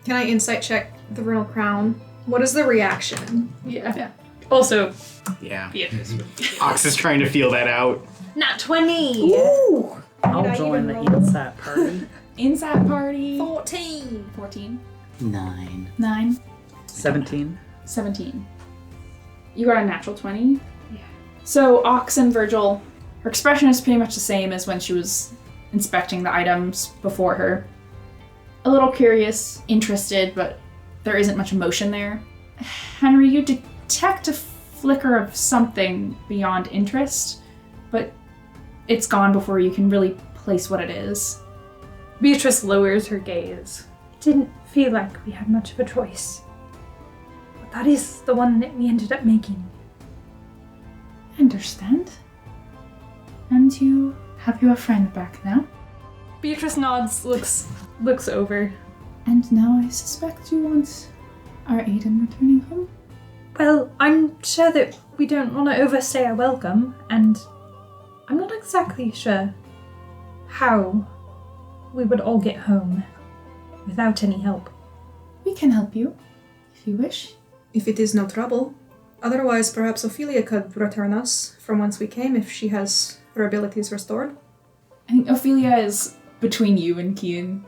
Can I insight check the Vernal Crown? What is the reaction? Yeah. Also, Yeah. Beatrice. Ox is trying to feel that out. Nat 20! Ooh! I'll Did I join the even roll? Heatsat party. Insat party. 14! 14. 9. 9. 17. 17. You got a natural 20? Yeah. So, Ox and Virgil, her expression is pretty much the same as when she was inspecting the items before her. A little curious, interested, but there isn't much emotion there. Henry, you detect a flicker of something beyond interest, but it's gone before you can really place what it is. Beatrice lowers her gaze. It didn't feel like we had much of a choice. But that is the one that we ended up making. I understand. And you have your friend back now? Beatrice nods, looks over. And now I suspect you want our aid in returning home? Well, I'm sure that we don't want to overstay our welcome, and I'm not exactly sure how we would all get home without any help. We can help you, if you wish. If it is no trouble. Otherwise, perhaps Ophelia could return us from whence we came if she has her abilities restored. I think Ophelia is between you and Kian.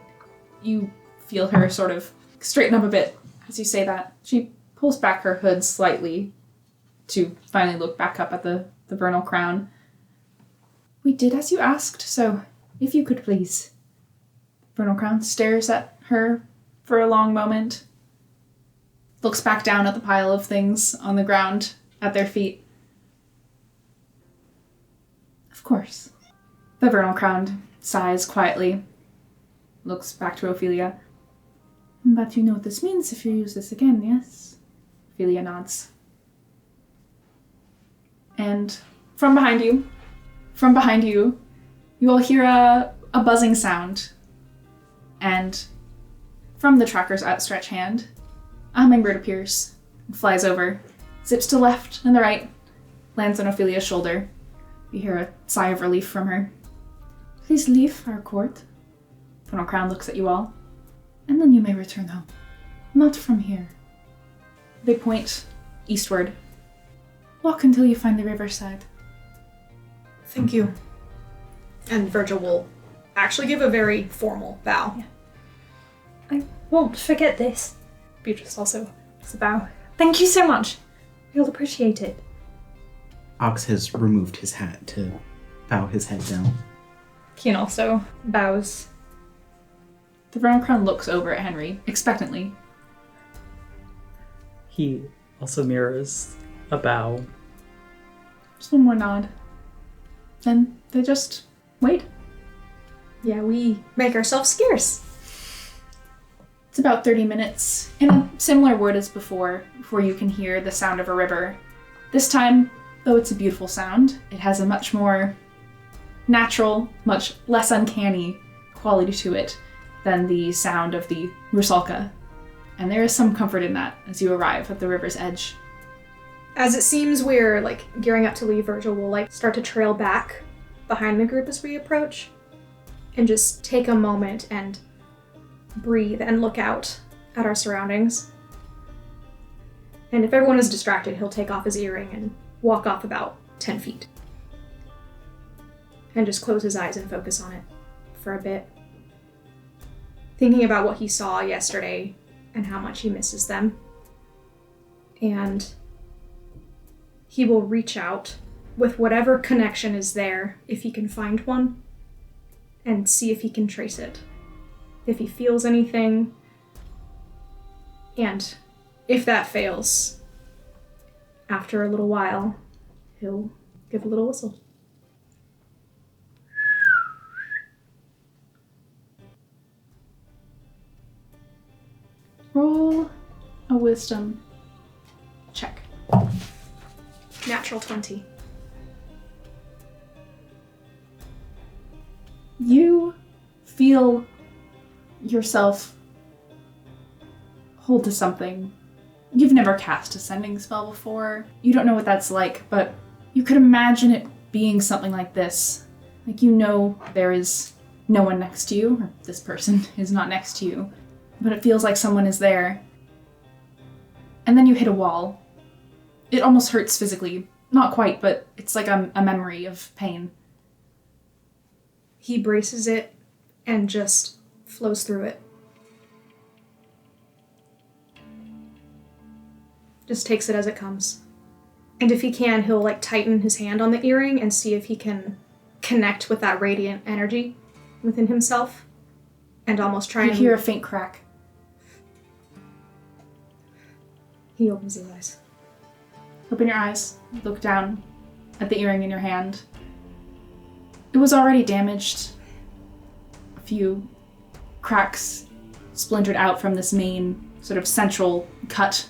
You feel her sort of straighten up a bit as you say that. She pulls back her hood slightly to finally look back up at the Vernal Crown. We did as you asked, so if you could please. Vernal Crown stares at her for a long moment, looks back down at the pile of things on the ground at their feet. Of course. The Vernal Crown sighs quietly, looks back to Ophelia. But you know what this means if you use this again, yes? Ophelia nods. And from behind you, you all hear a buzzing sound. And from the tracker's outstretched hand, a hummingbird appears and flies over, zips to the left and the right, lands on Ophelia's shoulder. You hear a sigh of relief from her. Please leave our court. Vernal Crown looks at you all, and then you may return home. Not from here. They point eastward. Walk until you find the riverside. Thank you. And Virgil will actually give a very formal bow. Won't forget this. Beatrice also makes a bow. Thank you so much. You'll appreciate it. Ox has removed his hat to bow his head down. Keen also bows. The Vermicron looks over at Henry, expectantly. He also mirrors a bow. Just one more nod. Then they just wait. Yeah, we make ourselves scarce. It's about 30 minutes, in a similar word as before you can hear the sound of a river. This time, though it's a beautiful sound, it has a much more natural, much less uncanny quality to it than the sound of the Rusalka. And there is some comfort in that as you arrive at the river's edge. As it seems we're, gearing up to leave, Virgil will, start to trail back behind the group as we approach and just take a moment and breathe and look out at our surroundings. And if everyone is distracted, he'll take off his earring and walk off about 10 feet. And just close his eyes and focus on it for a bit. Thinking about what he saw yesterday and how much he misses them. And he will reach out with whatever connection is there, if he can find one, and see if he can trace it. If he feels anything, and if that fails, after a little while, he'll give a little whistle. Roll a wisdom check. Natural 20. You feel yourself hold to something. You've never cast a sending spell before. You don't know what that's like, but you could imagine it being something like this. Like, you know there is no one next to you, or this person is not next to you, but it feels like someone is there. And then you hit a wall. It almost hurts physically. Not quite, but it's like a memory of pain. He braces it and just flows through it. Just takes it as it comes. And if he can, he'll tighten his hand on the earring and see if he can connect with that radiant energy within himself. And almost try You and hear a faint crack. He opens his eyes. Open your eyes, look down at the earring in your hand. It was already damaged. A few cracks splintered out from this main sort of central cut.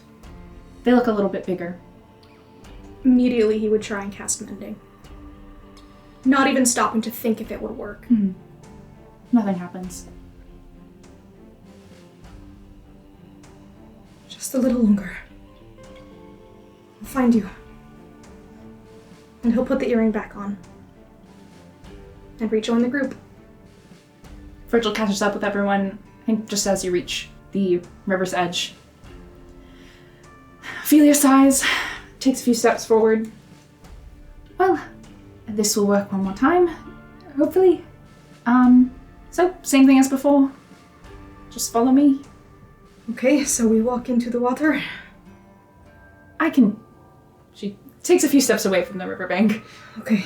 They look a little bit bigger. Immediately he would try and cast mending. Not even stopping to think if it would work. Nothing happens. Just a little longer. I'll find you. And he'll put the earring back on. And rejoin the group. Virgil catches up with everyone, I think just as you reach the river's edge. Ophelia sighs, takes a few steps forward. Well, this will work one more time, hopefully. So, same thing as before. Just follow me. Okay, so we walk into the water. I can... She takes a few steps away from the riverbank. Okay,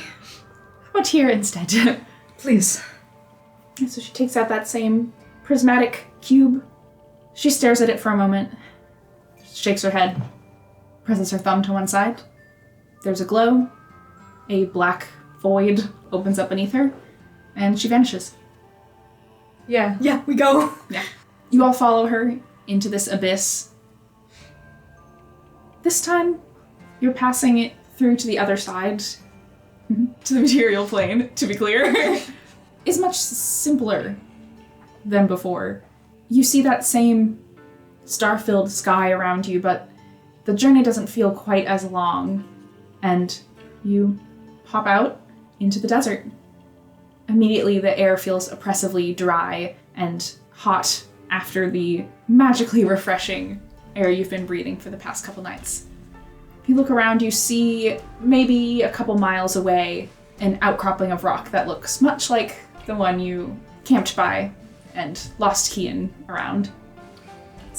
How about here instead? please. And so she takes out that same prismatic cube. She stares at it for a moment, shakes her head, presses her thumb to one side. There's a glow. A black void opens up beneath her, and she vanishes. Yeah. Yeah, we go. Yeah. You all follow her into this abyss. This time, you're passing it through to the other side, to the material plane, to be clear, is much simpler than before. You see that same star-filled sky around you, but the journey doesn't feel quite as long, and you pop out into the desert. Immediately, the air feels oppressively dry and hot after the magically refreshing air you've been breathing for the past couple nights. If you look around, you see maybe a couple miles away an outcropping of rock that looks much like the one you camped by and lost Kian around.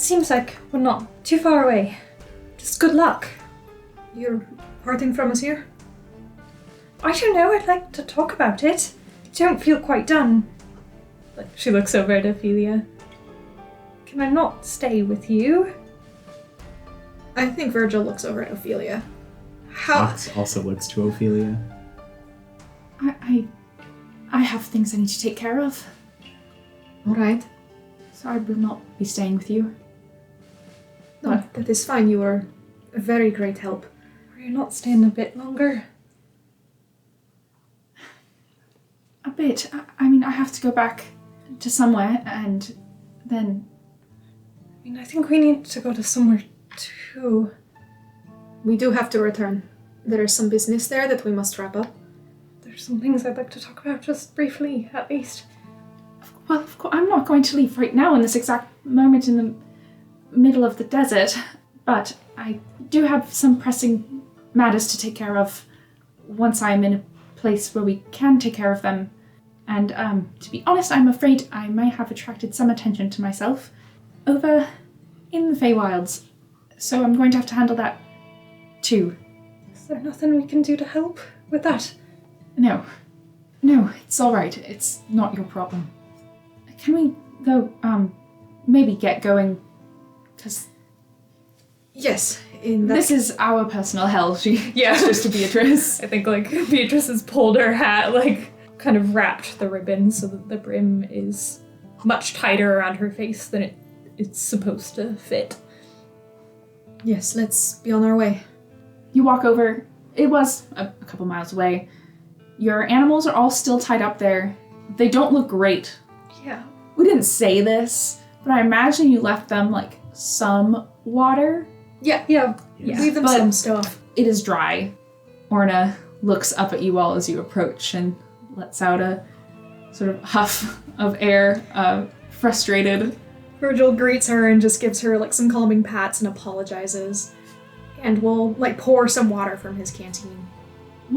seems like we're not too far away. Just good luck. You're parting from us here? I don't know, I'd like to talk about it. I don't feel quite done. Like, she looks over at Ophelia. Can I not stay with you? I think Virgil looks over at Ophelia. How? Ox also looks to Ophelia. I have things I need to take care of, All right. so I will not be staying with you. No, that is fine. You are a very great help. Are you not staying a bit longer? A bit. I mean, I have to go back to somewhere, and then I mean, I think we need to go to somewhere too. We do have to return. There is some business there that we must wrap up. There's some things I'd like to talk about, just briefly, at least. well, of course, I'm not going to leave right now in this exact moment in the middle of the desert, but I do have some pressing matters to take care of once I'm in a place where we can take care of them. And to be honest, I'm afraid I may have attracted some attention to myself over in the Feywilds. So I'm going to have to handle that too. Is there nothing we can do to help with that? No, it's all right. It's not your problem. Can we, though, maybe get going? Because Yes, in that this is our personal hell. She Yeah. gestures to Beatrice. I think, like, Beatrice has pulled her hat, like, kind of wrapped the ribbon so that the brim is much tighter around her face than it's supposed to fit. Yes, let's be on our way. You walk over. It was a couple miles away. Your animals are all still tied up there. They don't look great. Yeah. We didn't say this, but I imagine you left them, like, some water. Yeah, Yeah. leave them But- some stuff. It is dry. Orna looks up at you all as you approach and lets out a sort of huff of air, frustrated. Virgil greets her and just gives her like some calming pats and apologizes. And will like pour some water from his canteen.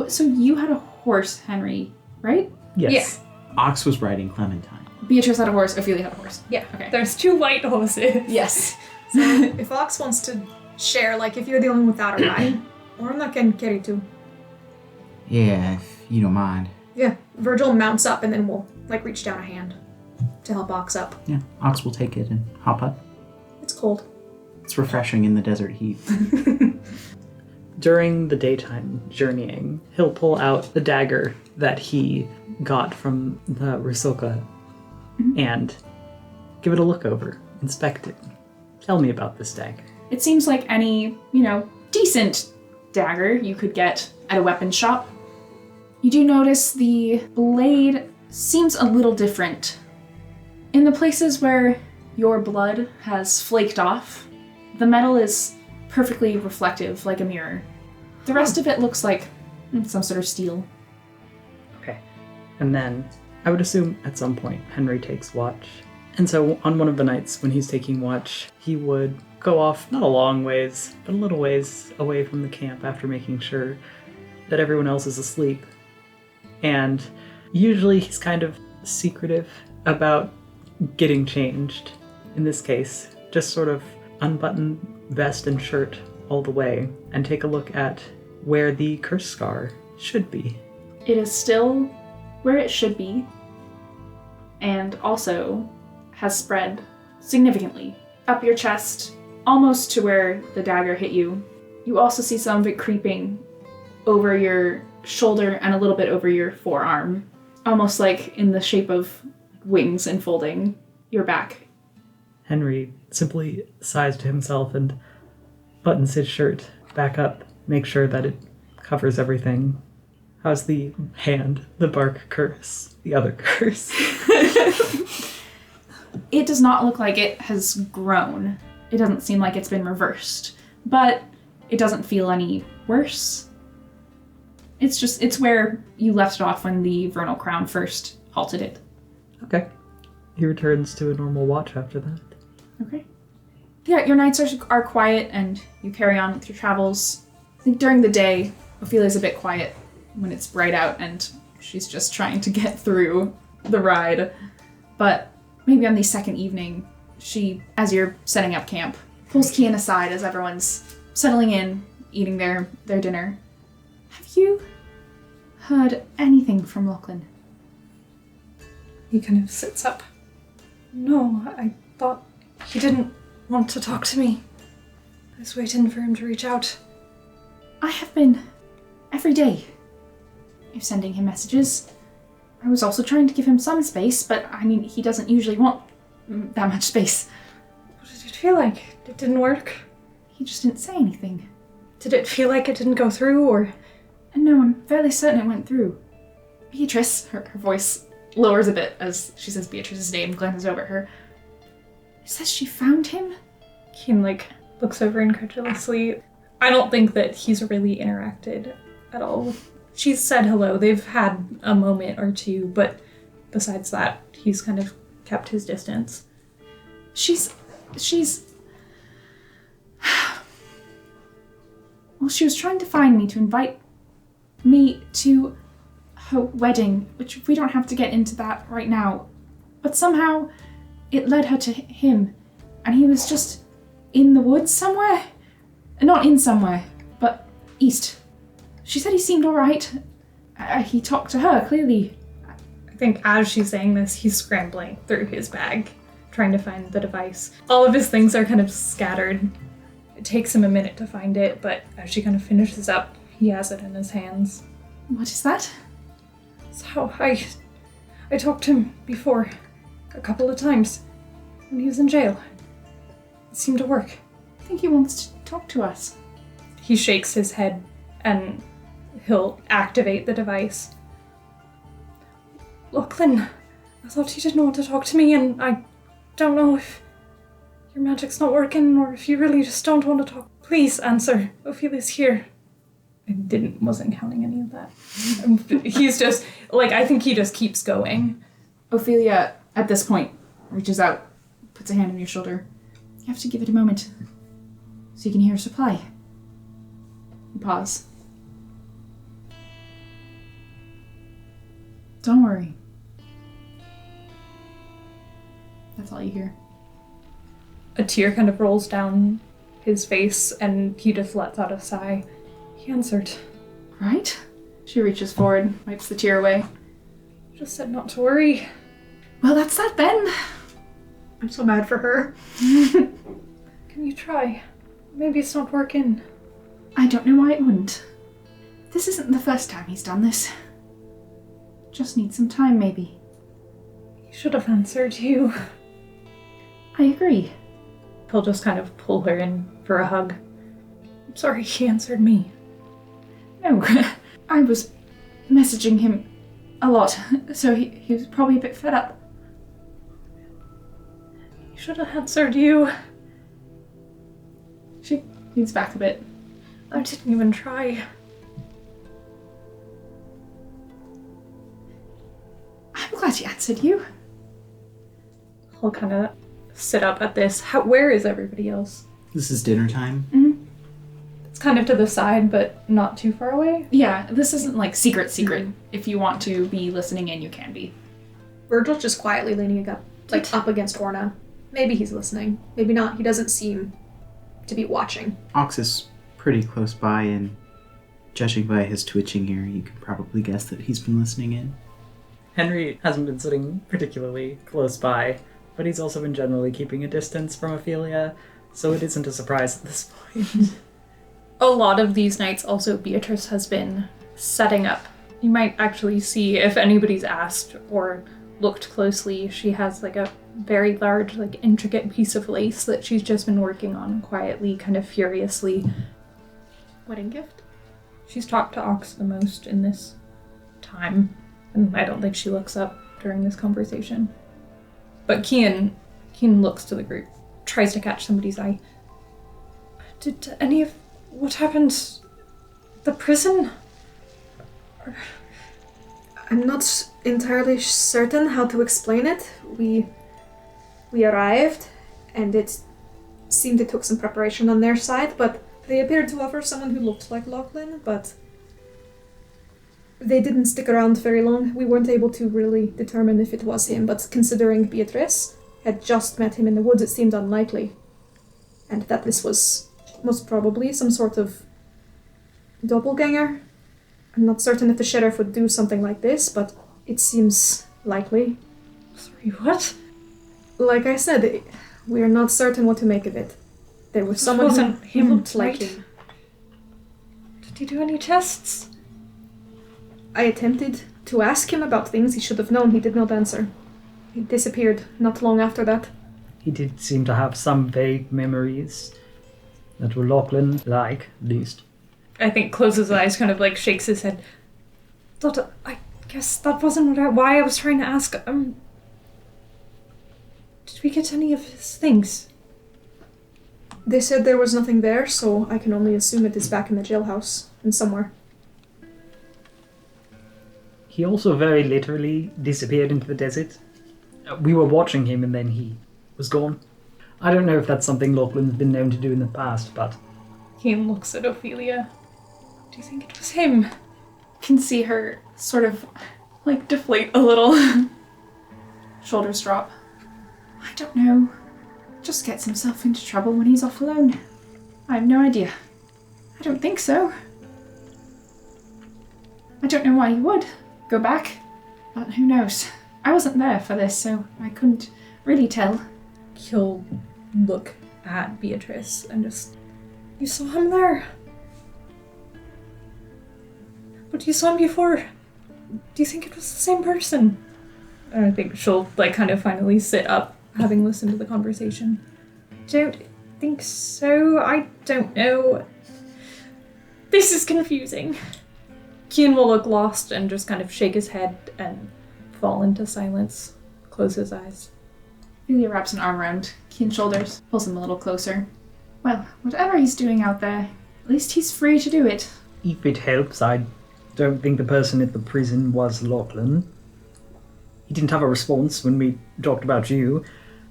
So you had a horse, Henry, right? Yes. Ox was riding Clementine. Beatrice had a horse, Ophelia had a horse. Yeah. Okay. There's 2 white horses. Yes. If Ox wants to share, like if you're the only one without a ride, Orna can carry too. Yeah, if you don't mind. Yeah. Virgil mounts up and then will like reach down a hand to help Ox up. Yeah, Ox will take it and hop up. It's cold. It's refreshing in the desert heat. During the daytime journeying, he'll pull out the dagger that he got from the Rusilka and give it a look over, inspect it. Tell me about this dagger. It seems like any, decent dagger you could get at a weapon shop. You do notice the blade seems a little different. In the places where your blood has flaked off, the metal is perfectly reflective, like a mirror. The rest of it looks like some sort of steel. Okay. And then I would assume at some point Henry takes watch. And so on one of the nights when he's taking watch, he would go off not a long ways, but a little ways away from the camp after making sure that everyone else is asleep. And usually he's kind of secretive about getting changed. In this case, just sort of unbutton vest and shirt all the way and take a look at where the curse scar should be. It is still where it should be, and also has spread significantly up your chest, almost to where the dagger hit you. You also see some of it creeping over your shoulder and a little bit over your forearm, almost like in the shape of wings enfolding your back. Henry simply sighs to himself and buttons his shirt back up, make sure that it covers everything. How's the hand, the bark curse, the other curse? It does not look like it has grown. It doesn't seem like it's been reversed, but it doesn't feel any worse. It's where you left it off when the Vernal Crown first halted it. Okay. He returns to a normal watch after that. Okay. Yeah, your nights are quiet and you carry on with your travels. I think during the day, Ophelia's a bit quiet when it's bright out and she's just trying to get through the ride. But maybe on the second evening, She, as you're setting up camp, pulls Kian aside as everyone's settling in, eating their dinner. Have you heard anything from Lachlan? He kind of sits up. No, I thought he didn't want to talk to me. I was waiting for him to reach out. I have been every day. I'm sending him messages. I was also trying to give him some space, but I mean, he doesn't usually want that much space. What did it feel like? It didn't work? He just didn't say anything. Did it feel like it didn't go through, or? And no, I'm fairly certain it went through. Beatrice, her voice lowers a bit as she says Beatrice's name, glances over at her. Says she found him? Keen, looks over incredulously. I don't think that he's really interacted at all. She's said hello. They've had a moment or two, but besides that, he's kind of kept his distance. She's... Well, she was trying to find me to invite me to her wedding, which we don't have to get into that right now. But somehow it led her to him, and he was just in the woods somewhere. Not in somewhere, but east. She said he seemed alright. He talked to her, clearly. I think as she's saying this, he's scrambling through his bag, trying to find the device. All of his things are kind of scattered. It takes him a minute to find it, but as she kind of finishes up, he has it in his hands. What is that? It's how I talked to him before, a couple of times, when he was in jail. It seemed to work. I think he wants to talk to us. He shakes his head and he'll activate the device. Lachlan, I thought you didn't want to talk to me, and I don't know if your magic's not working or if you really just don't want to talk. Please answer. Ophelia's here. I wasn't counting any of that. He's just, I think he just keeps going. Ophelia, at this point, reaches out, puts a hand on your shoulder. You have to give it a moment so you can hear a supply. You pause. Don't worry. That's all you hear. A tear kind of rolls down his face and he just lets out a sigh. He answered. Right? She reaches forward, wipes the tear away. Just said not to worry. Well, that's that then. I'm so mad for her. Can you try? Maybe it's not working. I don't know why it wouldn't. This isn't the first time he's done this. Just need some time, maybe. He should have answered you. I agree. He'll just kind of pull her in for a hug. I'm sorry he answered me. No, I was messaging him a lot, so he was probably a bit fed up. He should have answered you. She leans back a bit. I didn't even try. I'm glad he answered you. He'll kind of sit up at this. Where is everybody else? This is dinner time. Mm-hmm. It's kind of to the side, but not too far away. Yeah, this isn't secret. If you want to be listening in, you can be. Virgil's just quietly leaning up against Orna. Maybe he's listening. Maybe not. He doesn't seem to be watching. Ox is pretty close by, and judging by his twitching here, you can probably guess that he's been listening in. Henry hasn't been sitting particularly close by, but he's also been generally keeping a distance from Ophelia, so it isn't a surprise at this point. A lot of these nights also Beatrice has been setting up. You might actually see if anybody's asked or looked closely, she has a very large, intricate piece of lace that she's just been working on quietly, kind of furiously. Wedding gift? She's talked to Ox the most in this time, and I don't think she looks up during this conversation. But Kian looks to the group, tries to catch somebody's eye. Did any of what happened? The prison? I'm not entirely certain how to explain it. We arrived, and it seemed it took some preparation on their side, but they appeared to offer someone who looked like Lachlan, but they didn't stick around very long. We weren't able to really determine if it was him, but considering Beatrice had just met him in the woods, it seemed unlikely. And that this was most probably some sort of doppelganger. I'm not certain if the sheriff would do something like this, but it seems likely. Sorry, what? Like I said, we are not certain what to make of it. There was someone wasn't who him, looked like right? him. Did he do any tests? I attempted to ask him about things he should have known. He did not answer. He disappeared not long after that. He did seem to have some vague memories that were Lachlan-like, at least. I think closes his eyes, kind of like shakes his head. Thought, I guess that wasn't why I was trying to ask. Did we get any of his things? They said there was nothing there, so I can only assume it is back in the jailhouse and somewhere. He also very literally disappeared into the desert. We were watching him and then he was gone. I don't know if that's something Lachlan's been known to do in the past, but... Keen looks at Ophelia. Do you think it was him? Can see her sort of like deflate a little. Shoulders drop. I don't know. Just gets himself into trouble when he's off alone. I have no idea. I don't think so. I don't know why he would go back, but who knows? I wasn't there for this, so I couldn't really tell. He'll look at Beatrice and just... You saw him there? But you saw him before. Do you think it was the same person? And I think she'll, like, kind of finally sit up, having listened to the conversation. Don't think so. I don't know. This is confusing. Kian will look lost and just kind of shake his head and fall into silence. Close his eyes. Ophelia wraps an arm around Kian's shoulders, pulls him a little closer. Well, whatever he's doing out there, at least he's free to do it. If it helps, I don't think the person at the prison was Lachlan. He didn't have a response when we talked about you.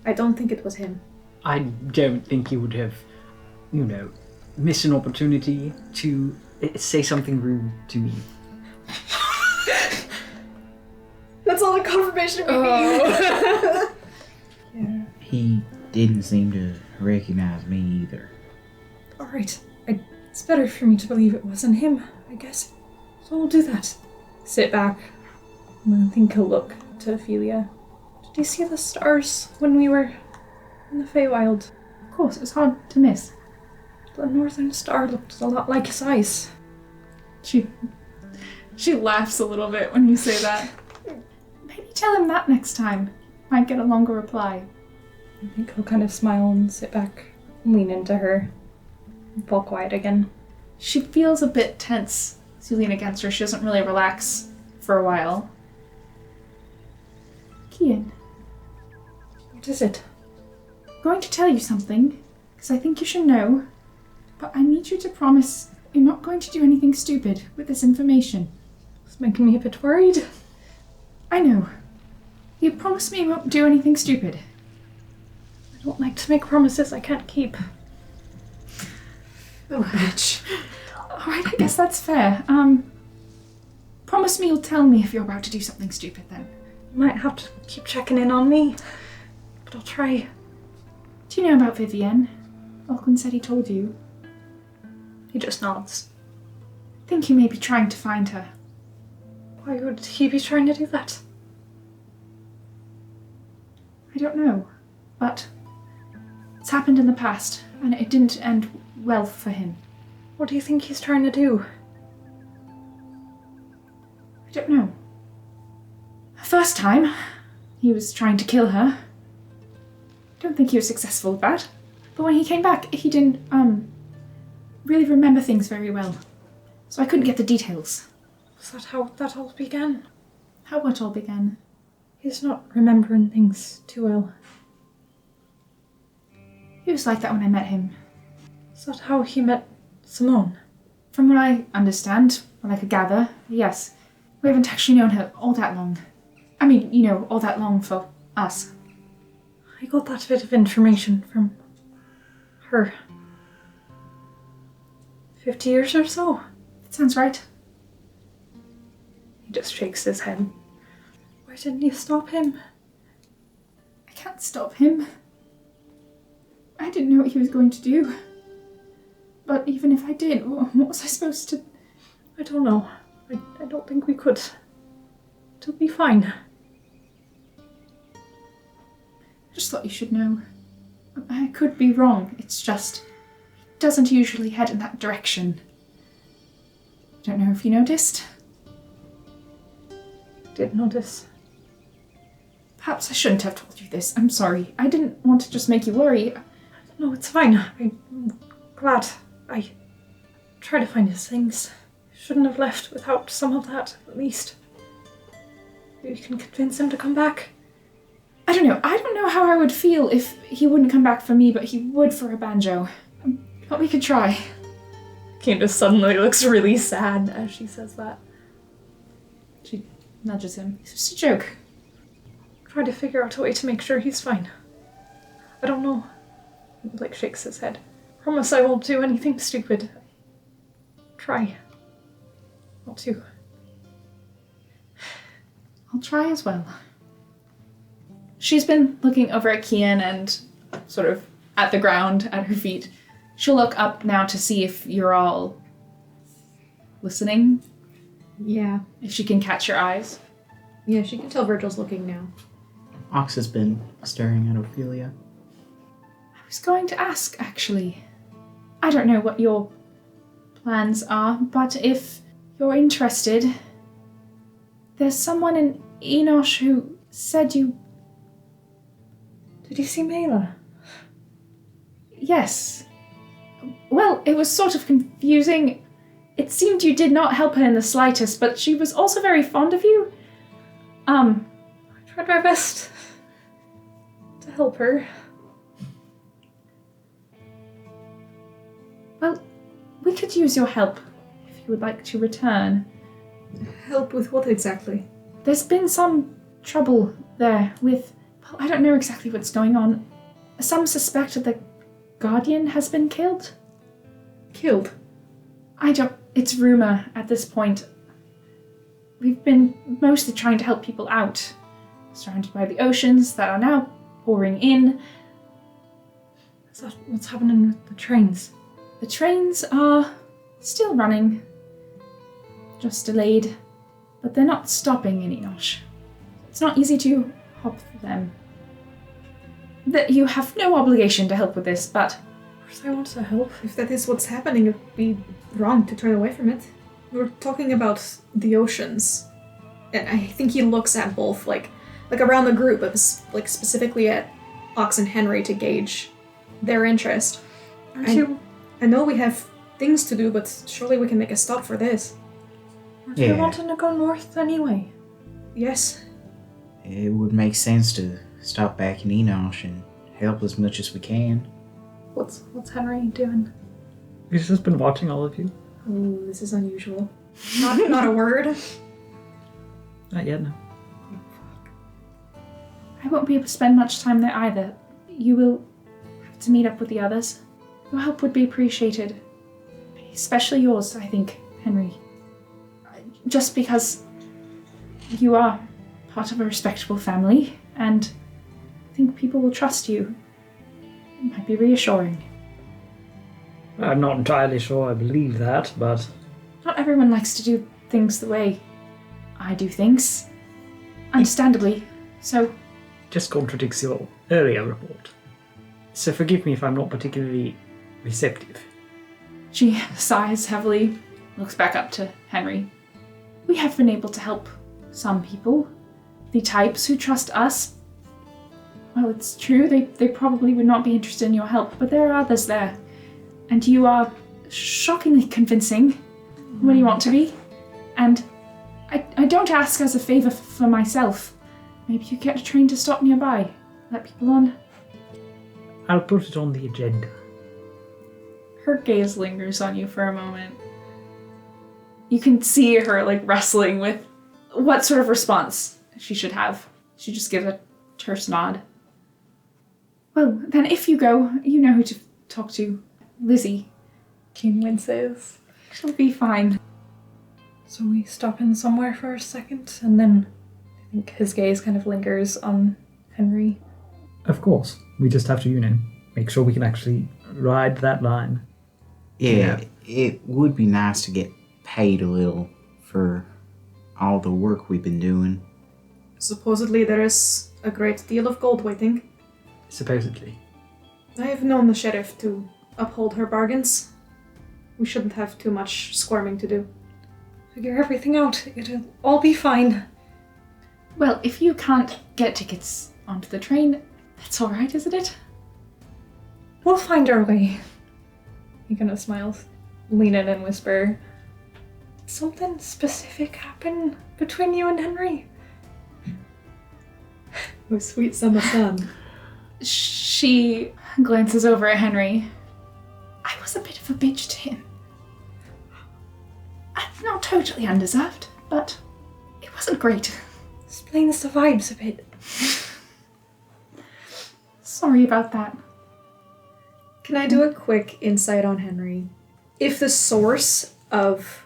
I don't think it was him. I don't think he would have, missed an opportunity to say something rude to me. That's all the confirmation we need. Yeah. He didn't seem to recognize me either. Alright. It's better for me to believe it wasn't him, I guess. So we'll do that. Sit back. And I think he'll look to Ophelia. Did you see the stars when we were in the Feywild? Of course, it's hard to miss. The northern star looked a lot like his eyes. She laughs a little bit when you say that. Maybe tell him that next time. Might get a longer reply. I think he'll kind of smile and sit back and lean into her and fall quiet again. She feels a bit tense as you lean against her. She doesn't really relax for a while. Kian, What is it? I'm going to tell you something, because I think you should know, but I need you to promise you're not going to do anything stupid with this information. It's making me a bit worried. I know. You promise me you won't do anything stupid. I don't like to make promises I can't keep. Oh, bitch. Alright, I guess that's fair. Promise me you'll tell me if you're about to do something stupid then. You might have to keep checking in on me, but I'll try. Do you know about Vivienne? Lachlan said he told you. He just nods. I think he may be trying to find her. Why would he be trying to do that? I don't know, but it's happened in the past, and it didn't end well for him. What do you think he's trying to do? I don't know. First time, he was trying to kill her. Don't think he was successful with that. But when he came back, he didn't, really remember things very well. So I couldn't get the details. Is that how that all began? How what all began? He's not remembering things too well. He was like that when I met him. Is that how he met Simone? From what I understand, what I could gather, yes. We haven't actually known her all that long. I mean, all that long for us. I got that bit of information from her. 50 years or so? That sounds right. He just shakes his head. Why didn't you stop him? I can't stop him. I didn't know what he was going to do. But even if I did, what was I supposed to... I don't know. I don't think we could. It'll be fine. I just thought you should know. I could be wrong. It's just... he doesn't usually head in that direction. Don't know if you noticed. Did notice. Perhaps I shouldn't have told you this. I'm sorry. I didn't want to just make you worry. No, it's fine. I'm glad. I tried to find his things. Shouldn't have left without some of that, at least. Maybe you can convince him to come back. I don't know. I don't know how I would feel if he wouldn't come back for me, but he would for a banjo. But we could try. Candace suddenly looks really sad as she says that. She nudges him. It's just a joke. Try to figure out a way to make sure he's fine. I don't know. Blake shakes his head. Promise I won't do anything stupid. Try. Not to. I'll try as well. She's been looking over at Kian and sort of at the ground at her feet. She'll look up now to see if you're all listening. Yeah. If she can catch your eyes. Yeah, she can tell Virgil's looking now. Ox has been staring at Ophelia. I was going to ask, actually. I don't know what your plans are, but if you're interested, there's someone in Enosh who said you... Did you see Mela? Yes. Well, it was sort of confusing. It seemed you did not help her in the slightest, but she was also very fond of you. I tried my best to help her. Well, we could use your help if you would like to return. Help with what exactly? There's been some trouble there with... Well, I don't know exactly what's going on. Some suspect that the Guardian has been killed. Killed? I don't... It's rumor at this point. We've been mostly trying to help people out. Surrounded by the oceans that are now pouring in. Is that what's happening with the trains? The trains are still running. Just delayed. But they're not stopping in Enosh. It's not easy to hop them. That you have no obligation to help with this, but... Of course I want to help. If that is what's happening, it'd be wrong to turn away from it. We're talking about the oceans. And I think he looks at both, like around the group, but like specifically at Ox and Henry to gauge their interest. I know we have things to do, but surely we can make a stop for this. Aren't you wanting to go north anyway? Yes. It would make sense to stop back in Enosh and help as much as we can. What's Henry doing? He's just been watching all of you. Ooh, this is unusual. Not a word. Not yet, no. I won't be able to spend much time there either. You will have to meet up with the others. Your help would be appreciated. Especially yours, I think, Henry. Just because you are part of a respectable family, and I think people will trust you. It might be reassuring. I'm not entirely sure I believe that, but... Not everyone likes to do things the way I do things. Understandably, so... Just contradicts your earlier report. So forgive me if I'm not particularly receptive. She sighs heavily, looks back up to Henry. We have been able to help some people. The types who trust us. Well, it's true, they probably would not be interested in your help, but there are others there. And you are shockingly convincing when you want to be. And I don't ask as a favour for myself. Maybe you get a train to stop nearby. Let people on. I'll put it on the agenda. Her gaze lingers on you for a moment. You can see her wrestling with what sort of response she should have. She just gives a terse nod. Well, then if you go, you know who to talk to. Lizzie. Keen winces. She'll be fine. So we stop in somewhere for a second, and then I think his gaze kind of lingers on Henry. Of course. We just have to, make sure we can actually ride that line. Yeah, it would be nice to get paid a little for all the work we've been doing. Supposedly there is a great deal of gold waiting. Supposedly. I have known the sheriff to uphold her bargains. We shouldn't have too much squirming to do. Figure everything out. It'll all be fine. Well, if you can't get tickets onto the train, that's alright, isn't it? We'll find our way. He kind of smiles. Lean in and whisper, something specific happen between you and Henry? Oh, sweet summer sun. She glances over at Henry. I was a bit of a bitch to him. Not totally undeserved, but it wasn't great. Explains the vibes a bit. Sorry about that. Can I do a quick insight on Henry? If the source of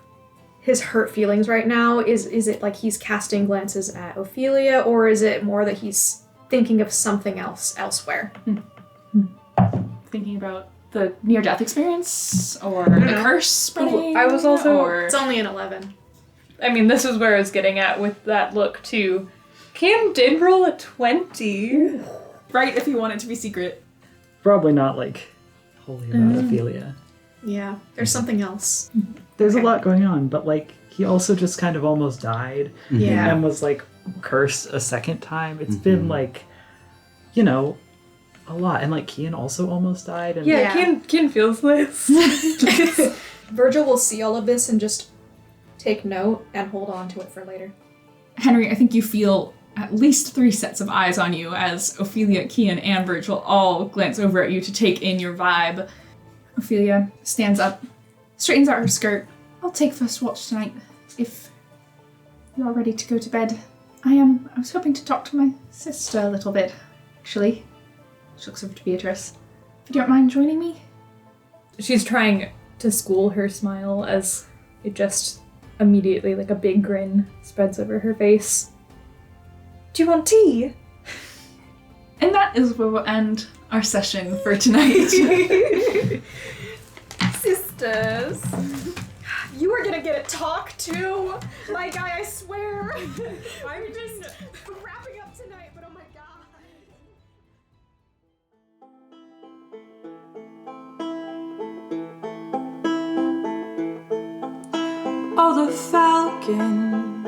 his hurt feelings right now is it like he's casting glances at Ophelia, or is it more that he's thinking of something else elsewhere? Thinking about the near-death experience, or the curse spreading? I was also- or... It's only an 11. I mean, this is where I was getting at with that look, too. Cam did roll a 20. Right, if you want it to be secret. Probably not, wholly about Ophelia. Yeah, there's something else. There's a lot going on, but, he also just kind of almost died. Yeah. And was, cursed a second time. It's been, a lot. And, Kian also almost died. And Yeah, Yeah. Kian feels this. Virgil will see all of this and just take note and hold on to it for later. Henry, I think you feel at least 3 sets of eyes on you as Ophelia, Kian, and Virgil all glance over at you to take in your vibe. Ophelia stands up, straightens out her skirt. I'll take first watch tonight, if you're ready to go to bed. I was hoping to talk to my sister a little bit, actually. She looks over to Beatrice. If you don't mind joining me? She's trying to school her smile as it just immediately, a big grin, spreads over her face. Do you want tea? And that is where we'll end our session for tonight. Sisters. You are gonna get a talk too, my guy, I swear. I'm just wrapping up tonight, but oh my god. Oh, the falcon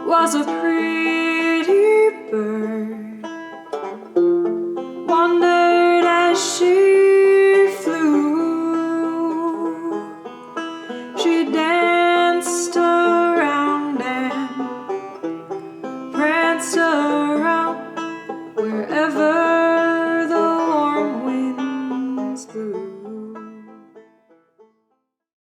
was a pretty bird, wandered as she flew. She danced around and pranced around.